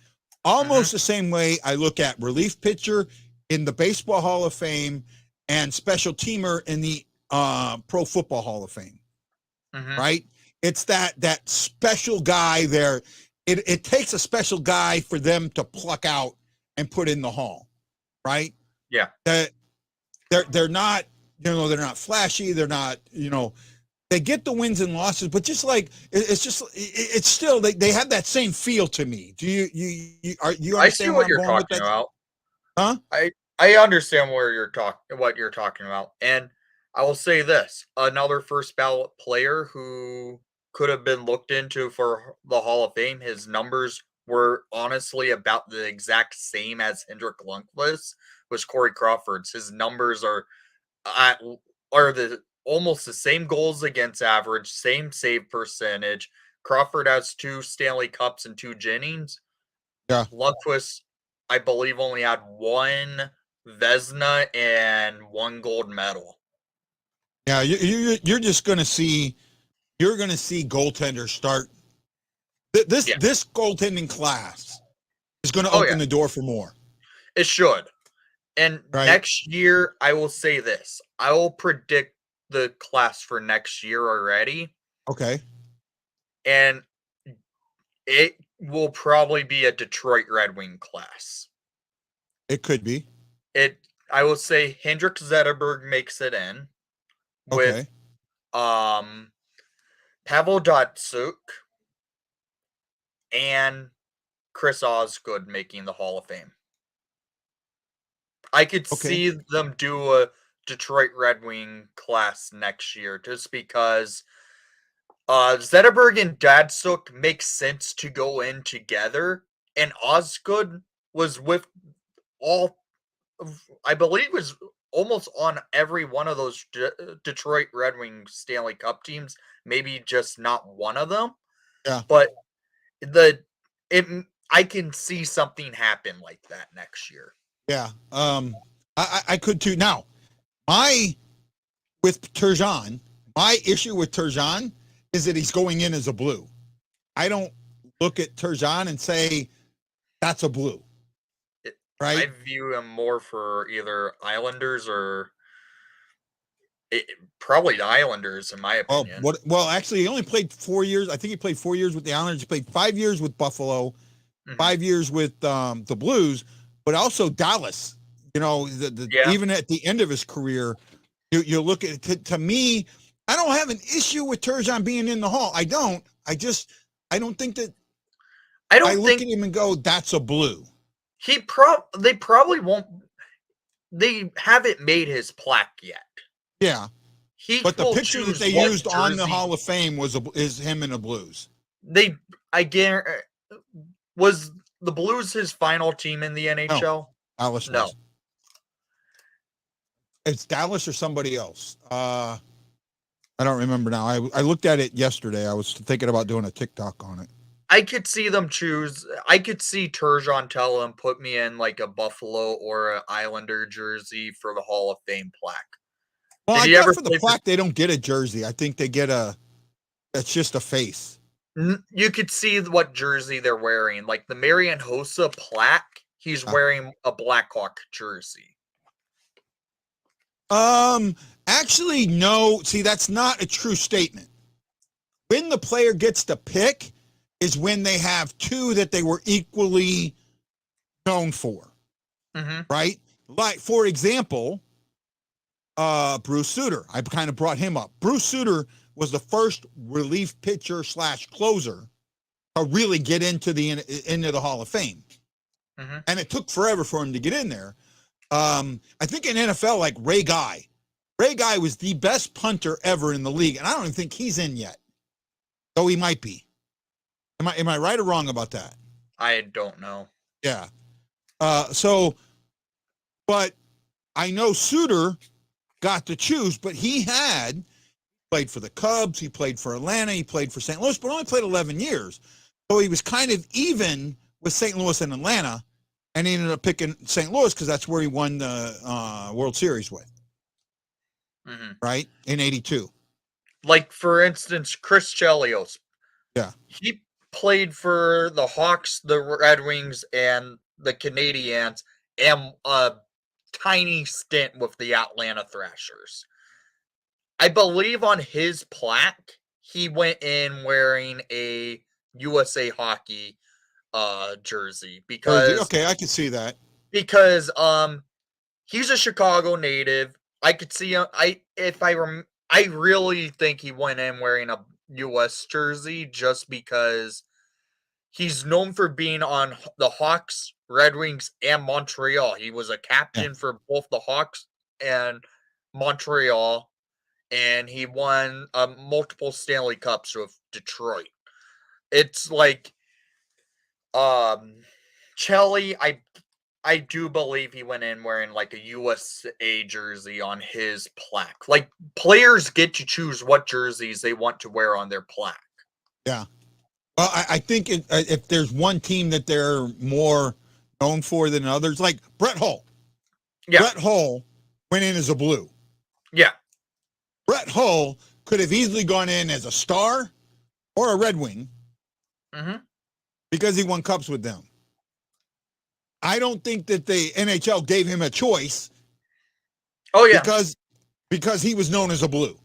almost the same way I look at relief pitcher in the Baseball Hall of Fame and special teamer in the Pro Football Hall of Fame. Right? It's that special guy there. It takes a special guy for them to pluck out and put in the hall. Right? Yeah. That they're not, they're not flashy. They're not, they get the wins and losses, but just like it's still they have that same feel to me. Do you understand I see what you're talking about? Huh? I understand what you're talking about, and I will say this: another first ballot player who could have been looked into for the Hall of Fame. His numbers were honestly about the exact same as Hendrik Lundqvist, was Corey Crawford's. His numbers are almost the same goals against average, same save percentage. Crawford has 2 Stanley Cups and 2 Jennings. Yeah. Lundqvist, I believe, only had 1 Vezina and 1 gold medal. Yeah, you're just going to see. You're going to see goaltenders start. This goaltending class is going to open the door for more. It should. And next year, I will say this. I will predict the class for next year already. Okay. And it will probably be a Detroit Red Wing class. It could be. I will say Hendrik Zetterberg makes it in. With Pavel Datsyuk and Chris Osgood making the Hall of Fame. I could see them do a Detroit Red Wing class next year just because Zetterberg and Datsyuk make sense to go in together, and Osgood was with I believe was almost on every one of those Detroit Red Wing Stanley Cup teams, maybe just not one of them. Yeah. But I can see something happen like that next year. Yeah. I could too. Now, with Turgeon, my issue with Turgeon is that he's going in as a blue. I don't look at Turgeon and say that's a blue. Right? I view him more for either Islanders or probably the Islanders, in my opinion. Well, actually, he only played 4 years. I think he played 4 years with the Islanders. He played 5 years with Buffalo, 5 years with the Blues, but also Dallas. Even at the end of his career, you look at it. To me, I don't have an issue with Turgeon being in the Hall. I don't. I don't think that. I look at him and go, "That's a blue." They probably won't. They haven't made his plaque yet. Yeah, but the picture that they used on the Hall of Fame is him in the Blues. Was the Blues his final team in the NHL? No. Dallas. No, it's Dallas or somebody else. I don't remember now. I looked at it yesterday. I was thinking about doing a TikTok on it. I could see them choose. I could see Turgeon tell him, put me in like a Buffalo or an Islander jersey for the Hall of Fame plaque. Well, Did I he thought ever for the play plaque they don't get a jersey. I think they get it's just a face. You could see what jersey they're wearing. Like the Marian Hossa plaque, he's wearing a Blackhawk jersey. Actually, no. See, that's not a true statement. When the player gets to pick is when they have two that they were equally known for, right? Like, for example, Bruce Sutter. I kind of brought him up. Bruce Sutter was the first relief pitcher / closer to really get into the Hall of Fame, and it took forever for him to get in there. I think in NFL, like Ray Guy was the best punter ever in the league, and I don't even think he's in yet, though he might be. Am I right or wrong about that? I don't know. Yeah. But I know Suter got to choose, but he played for the Cubs, he played for Atlanta, he played for St. Louis, but only played 11 years. So he was kind of even with St. Louis and Atlanta, and he ended up picking St. Louis because that's where he won the World Series with, right, in '82. Like, for instance, Chris Chelios. Yeah. He played for the Hawks, the Red Wings, and the Canadiens, and a tiny stint with the Atlanta Thrashers. I believe on his plaque, he went in wearing a USA Hockey jersey because Okay, I can see that. Because he's a Chicago native. I could see him. I really think he went in wearing a US jersey just because he's known for being on the Hawks, Red Wings, and Montreal. He was a captain for both the Hawks and Montreal, and he won multiple Stanley Cups with Detroit. It's like Chelly, I do believe he went in wearing like a USA jersey on his plaque. Like, players get to choose what jerseys they want to wear on their plaque. Yeah. Well, I think if there's one team that they're more known for than others, like Brett Hull. Yeah. Brett Hull went in as a blue. Yeah. Brett Hull could have easily gone in as a Star or a Red Wing because he won cups with them. I don't think that the NHL gave him a choice. Oh, yeah. Because he was known as a blue.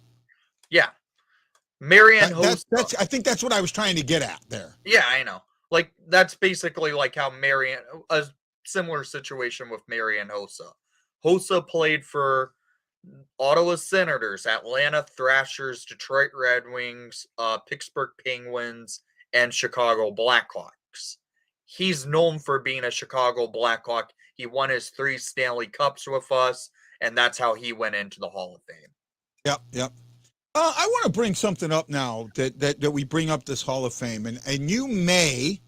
Yeah. Marian Hossa. I think that's what I was trying to get at there. Yeah, I know. Like, that's basically like how a similar situation with Marian Hossa. Hossa played for Ottawa Senators, Atlanta Thrashers, Detroit Red Wings, Pittsburgh Penguins, and Chicago Blackhawks. He's known for being a Chicago Blackhawk. He won his 3 Stanley Cups with us, and that's how he went into the Hall of Fame. Yep. I want to bring something up now that we bring up this Hall of Fame, and you may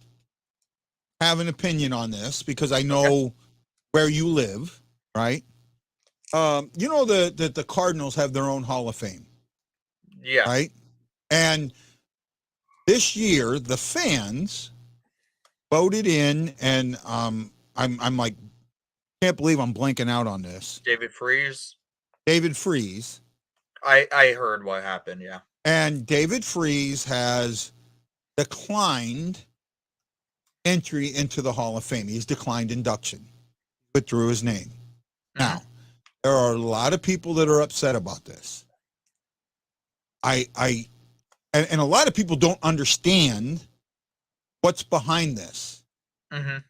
have an opinion on this because I know where you live, right? You know the Cardinals have their own Hall of Fame. Yeah. Right? And this year, the fans voted in, and I'm like, can't believe I'm blanking out on this. David Freese. I heard what happened, yeah. And David Freese has declined entry into the Hall of Fame. He's declined induction. Withdrew his name. Now, there are a lot of people that are upset about this. And a lot of people don't understand what's behind this. And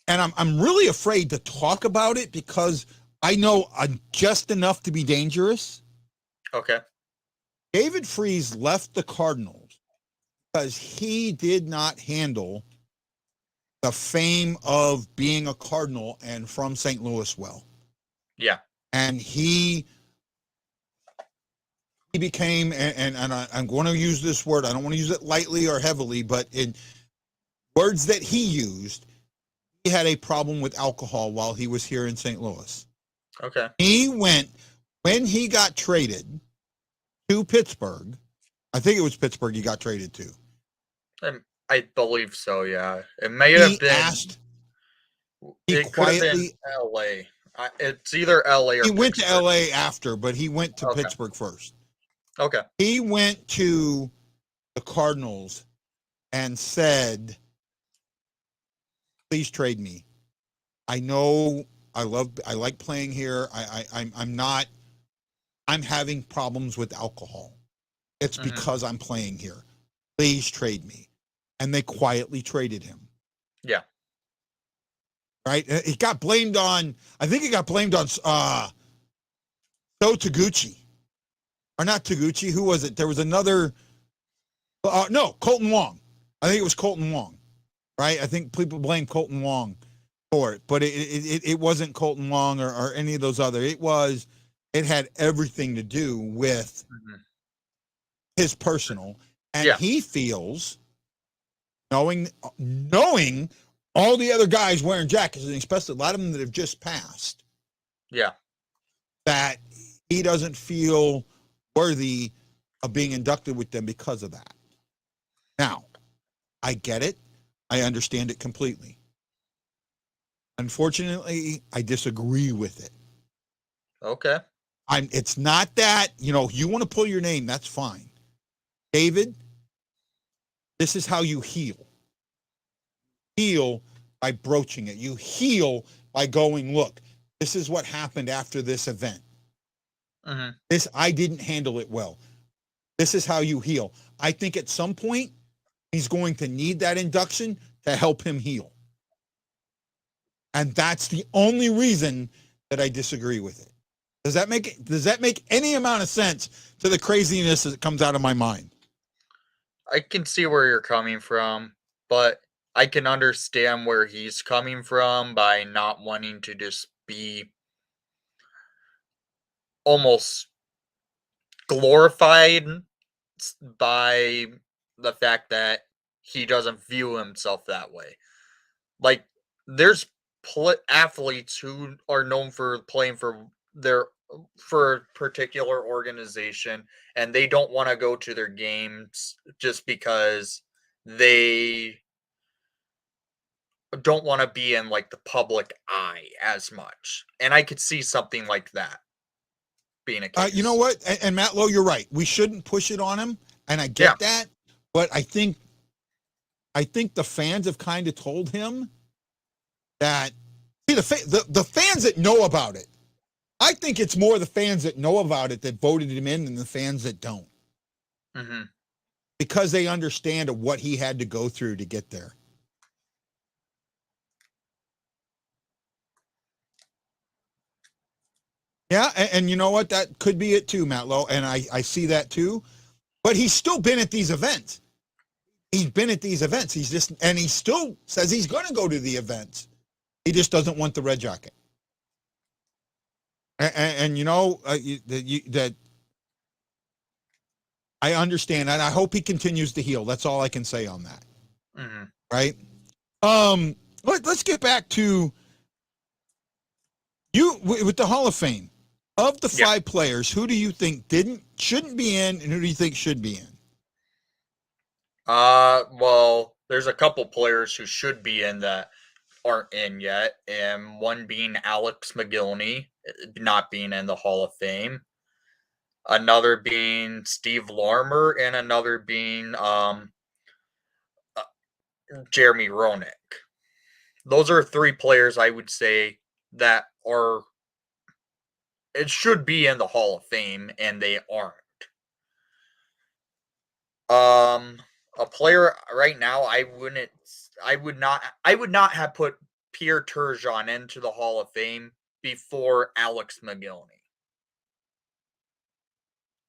I'm really afraid to talk about it because I know just enough to be dangerous. Okay. David Freese left the Cardinals because he did not handle the fame of being a Cardinal and from St. Louis well. Yeah. And he became, and I'm going to use this word, I don't want to use it lightly or heavily, but in words that he used, he had a problem with alcohol while he was here in St. Louis. Okay. When he got traded to Pittsburgh, I think it was Pittsburgh he got traded to. I believe so, yeah. It may have been. He quietly LA. It's either LA or He went to Pittsburgh. LA after, but he went to Okay. Pittsburgh first. Okay. He went to the Cardinals and said, please trade me. I know I like playing here. I'm having problems with alcohol. It's because I'm playing here. Please trade me. And they quietly traded him. Yeah. Right? It got blamed on, I think it got blamed on Taguchi. Or not Taguchi, who was it? There was another, no, Colton Wong. I think it was Colton Wong. Right? I think people blame Colton Wong for it, but it wasn't Colton Wong or any of those other. It had everything to do with his personal, and he feels, knowing all the other guys wearing jackets, and especially a lot of them that have just passed, that he doesn't feel worthy of being inducted with them because of that. Now, I get it. I understand it completely. Unfortunately, I disagree with it. Okay. It's not that, you want to pull your name, that's fine. David, this is how you heal. Heal by broaching it. You heal by going, look, this is what happened after this event. I didn't handle it well. This is how you heal. I think at some point, he's going to need that induction to help him heal. And that's the only reason that I disagree with it. Does that make any amount of sense to the craziness that comes out of my mind? I can see where you're coming from, but I can understand where he's coming from by not wanting to just be almost glorified by the fact that he doesn't view himself that way. Like, there's athletes who are known for playing for a particular organization, and they don't want to go to their games just because they don't want to be in like the public eye as much. And I could see something like that being a case. You know what? And Matt Lowe, you're right. We shouldn't push it on him, and I get that. But I think the fans have kind of told him that. See, the fans that know about it. I think it's more the fans that know about it that voted him in than the fans that don't. Because they understand what he had to go through to get there. Yeah, and you know what? That could be it too, Matt Lowe, and I see that too. But he's still been at these events. He's been at these events. He still says he's going to go to the events. He just doesn't want the red jacket. And that I understand, and I hope he continues to heal. That's all I can say on that. Right? Let's get back to you with the Hall of Fame. Of the 5 players, who do you think shouldn't be in, and who do you think should be in? Well, there's a couple players who should be in that aren't in yet, and one being Alex McGillney, not being in the Hall of Fame. Another being Steve Larmer, and another being Jeremy Roenick. Those are 3 players I would say that it should be in the Hall of Fame, and they aren't. A player right now, I would not have put Pierre Turgeon into the Hall of Fame before Alex McGillney.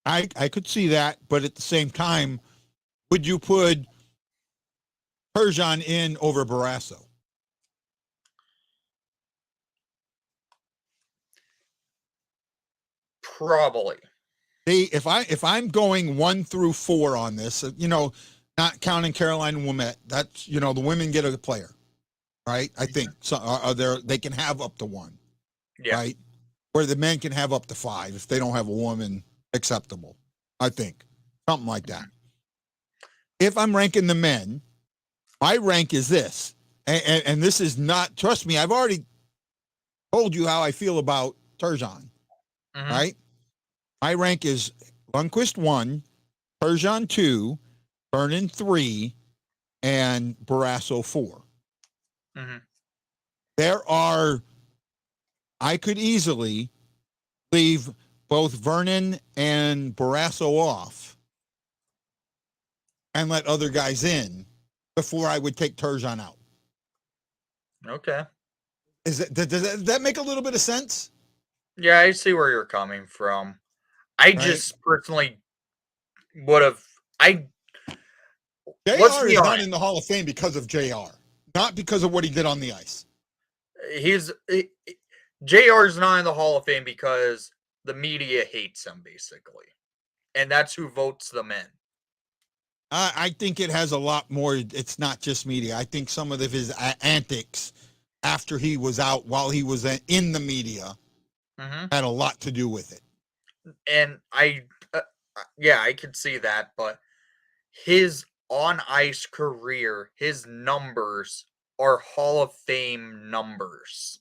I could see that, but at the same time, would you put Turgeon in over Barrasso? Probably. If I'm going 1 through 4 on this, not counting Caroline and Wilmette, that's the women get a player, right? I think so. They can have up to 1, right? Where the men can have up to 5 if they don't have a woman acceptable. I think something like that. If I'm ranking the men, my rank is this, and this is not. Trust me, I've already told you how I feel about Turgeon, right? My rank is Lundqvist 1, Turgeon 2, Vernon 3, and Barrasso 4. I could easily leave both Vernon and Barrasso off and let other guys in before I would take Turgeon out. Okay. Does that make a little bit of sense? Yeah, I see where you're coming from. I just personally would have. JR is not in the Hall of Fame because of JR, not because of what he did on the ice. JR is not in the Hall of Fame because the media hates him, basically, and that's who votes them in. I think it has a lot more. It's not just media. I think some of his antics after he was out, while he was in the media, had a lot to do with it. And I could see that, but his on-ice career, his numbers are Hall of Fame numbers.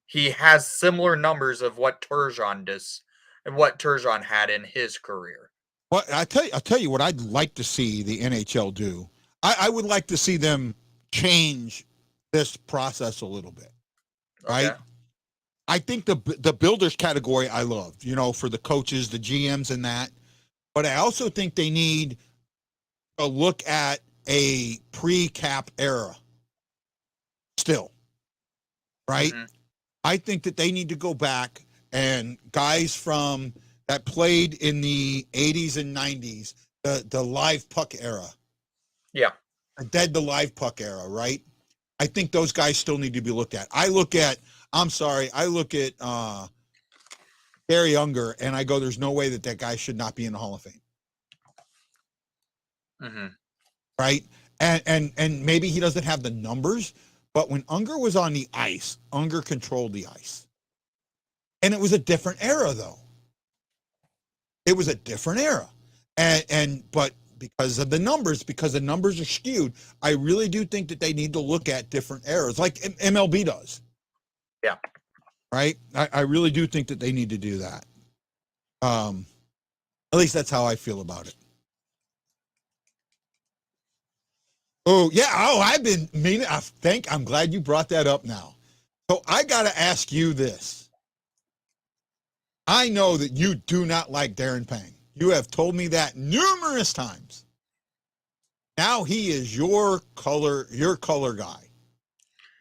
He has similar numbers of what Turgeon does and what Turgeon had in his career. Well, I'll tell you what I'd like to see the NHL do. I would like to see them change this process a little bit, right? I think the builders category I love, for the coaches, the GMs and that. But I also think they need a look at a pre-cap era still, right? I think that they need to go back and guys from that played in the 80s and 90s, the live puck era. Yeah. The live puck era, right? I think those guys still need to be looked at. I look at Barry Unger and I go, there's no way that guy should not be in the Hall of Fame. Right? And maybe he doesn't have the numbers, but when Unger was on the ice, Unger controlled the ice. And it was a different era, though. It was a different era. But because the numbers are skewed, I really do think that they need to look at different eras, like MLB does. Yeah. Right? I really do think that they need to do that. At least that's how I feel about it. Oh, yeah. Oh, I've been meaning. I'm glad you brought that up now. So I got to ask you this. I know that you do not like Darren Pang. You have told me that numerous times. Now he is your color guy.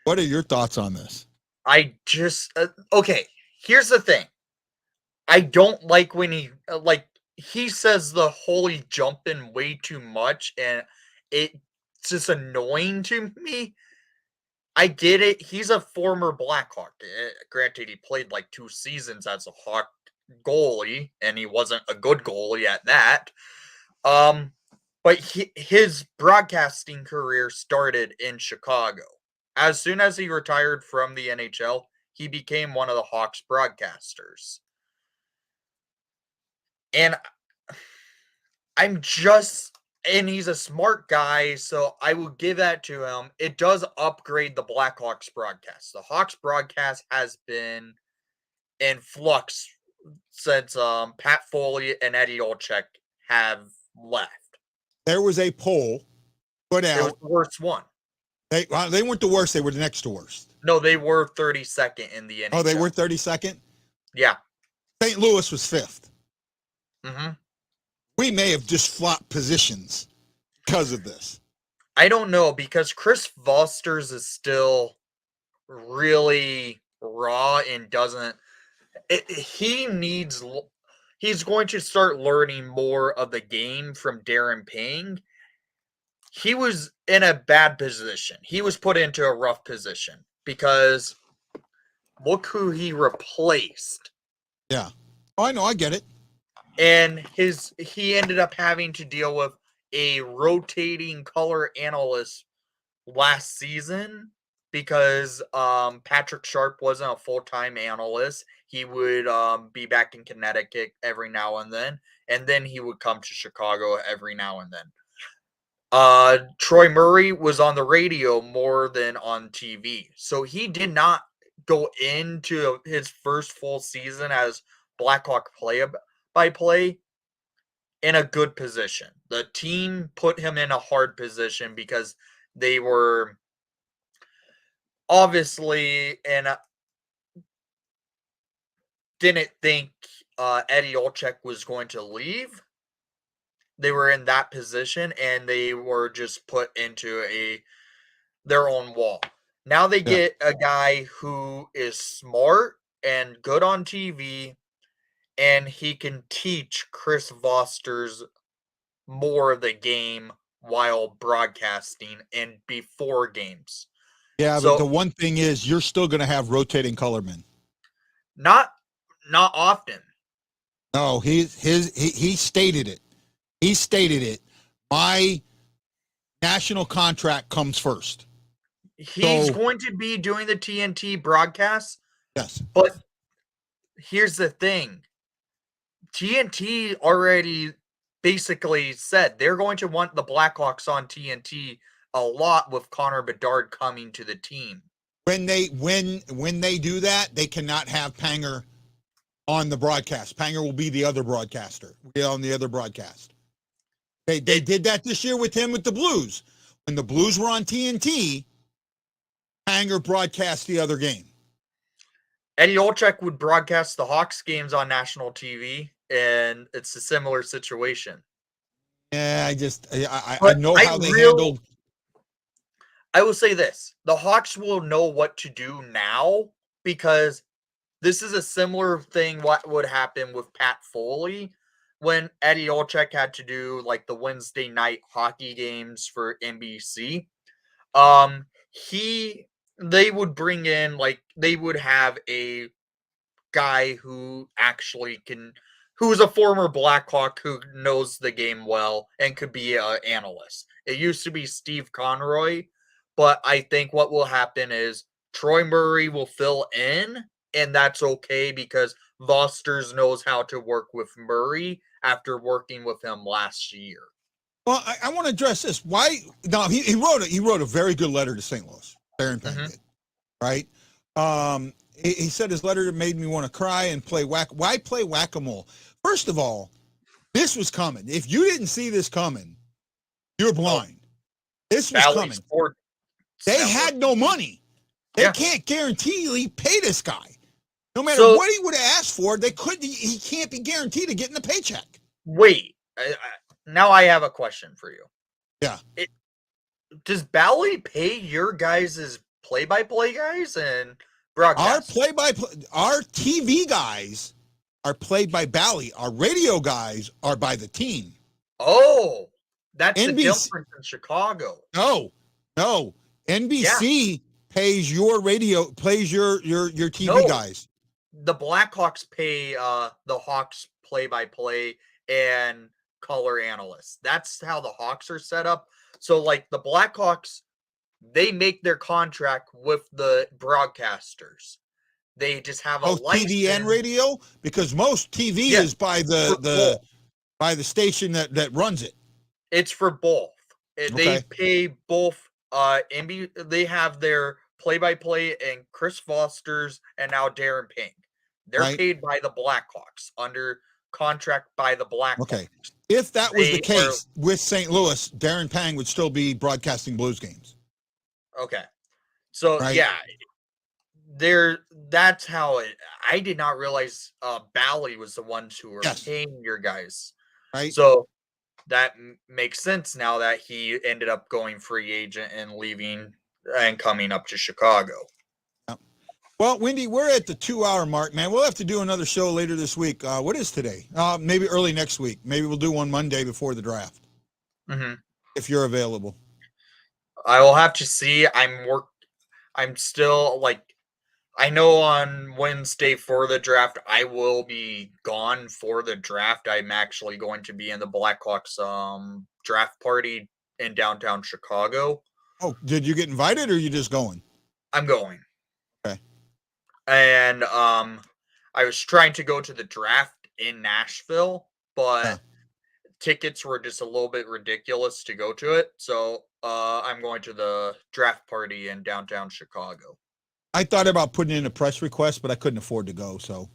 What are your thoughts on this? I just okay. Here's the thing. I don't like when he says the holy jumping way too much, and it's just annoying to me. I get it. He's a former Blackhawk. Granted, he played like 2 seasons as a Hawk goalie, and he wasn't a good goalie at that. But his broadcasting career started in Chicago. As soon as he retired from the NHL, he became one of the Hawks broadcasters. And and he's a smart guy, so I will give that to him. It does upgrade the Blackhawks broadcast. The Hawks broadcast has been in flux since Pat Foley and Eddie Olczyk have left. There was a poll put out. It was the worst one. They weren't the worst. They were the next to worst. No, they were 32nd in the NHL. Oh, they were 32nd? Yeah. St. Louis was 5th. Mm-hmm. We may have just flopped positions because of this. I don't know, because Chris Foster's is still really raw and doesn't... He's going to start learning more of the game from Darren Pang. He was in a bad position. He was put into a rough position because look who he replaced. Yeah. Oh, I know. I get it. And he ended up having to deal with a rotating color analyst last season because Patrick Sharp wasn't a full-time analyst. He would be back in Connecticut every now and then he would come to Chicago every now and then. Troy Murray was on the radio more than on TV. So he did not go into his first full season as Blackhawk play-by-play in a good position. The team put him in a hard position because they were obviously didn't think Eddie Olczyk was going to leave. They were in that position, and they were just put into their own wall. Now they get a guy who is smart and good on TV, and he can teach Chris Foster's more of the game while broadcasting and before games. Yeah, So, but the one thing is you're still going to have rotating colormen. Not often. No, he stated it. He stated it. My national contract comes first. He's going to be doing the TNT broadcasts. Yes. But here's the thing. TNT already basically said they're going to want the Blackhawks on TNT a lot with Connor Bedard coming to the team. When they do that, they cannot have Panger on the broadcast. Panger will be the other broadcaster. On the other broadcast. They did that this year with him with the Blues. When the Blues were on TNT, Panger broadcast the other game. Eddie Olczyk would broadcast the Hawks games on national TV, and it's a similar situation. Yeah, I know how they handled. I will say this. The Hawks will know what to do now because this is a similar thing what would happen with Pat Foley when Eddie Olczyk had to do like the Wednesday night hockey games for NBC. They would bring in they would have a guy who actually who's a former Blackhawk who knows the game well and could be an analyst. It used to be Steve Conroy, but I think what will happen is Troy Murray will fill in, and that's okay because Vosters knows how to work with Murray after working with him last year. Well, I want to address this. Why? No, he wrote a very good letter to St. Louis. Darren Payne did, right? He said his letter made me want to cry and play Why play whack-a-mole? First of all, this was coming. If you didn't see this coming, you're blind. This was coming. They had no money. They can't guarantee pay this guy. No matter what he would have asked for, he can't be guaranteed of getting a paycheck. Wait, now I have a question for you. Yeah. Does Bally pay your guys' play-by-play guys and broadcast? Our TV guys are played by Bally. Our radio guys are by the team. Oh, that's the difference in Chicago. No. NBC pays your TV guys. The Blackhawks pay the Hawks play-by-play and color analysts. That's how the Hawks are set up. So, the Blackhawks, they make their contract with the broadcasters. They just have a license. TV and radio, because most TV is by the station that runs it. It's for both. They pay both. They have their play-by-play and Chris Foster's and now Darren Payne. They're paid by the Blackhawks under contract by the Blackhawks. Okay. If that was the case with St. Louis, Darren Pang would still be broadcasting Blues games. Okay. So, that's how I did not realize Bally was the ones who were paying your guys. Right. So, that makes sense now that he ended up going free agent and leaving and coming up to Chicago. Well, Wendy, we're at the 2-hour mark, man. We'll have to do another show later this week. What is today? Maybe early next week. Maybe we'll do one Monday before the draft. If you're available. I will have to see. I'm still I know on Wednesday for the draft, I will be gone for the draft. I'm actually going to be in the Blackhawks draft party in downtown Chicago. Oh, did you get invited or are you just going? I'm going. Okay. And I was trying to go to the draft in Nashville, but tickets were just a little bit ridiculous to go to it. So I'm going to the draft party in downtown Chicago. I thought about putting in a press request, but I couldn't afford to go. So,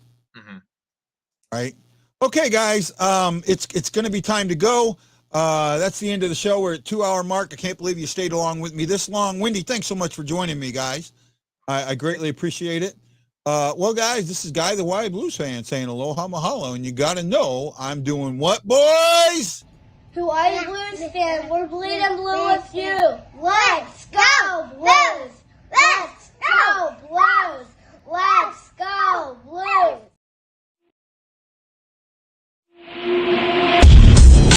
right. Okay, guys. It's going to be time to go. That's the end of the show. We're at 2-hour mark. I can't believe you stayed along with me this long. Wendy, thanks so much for joining me, guys. I greatly appreciate it. Well, guys, this is Guy the Wild Blues fan saying aloha mahalo, and you got to know I'm doing what, boys? Hawaii Blues fan, we're bleeding blue with you. Let's go Blues! Let's go Blues! Let's go Blues!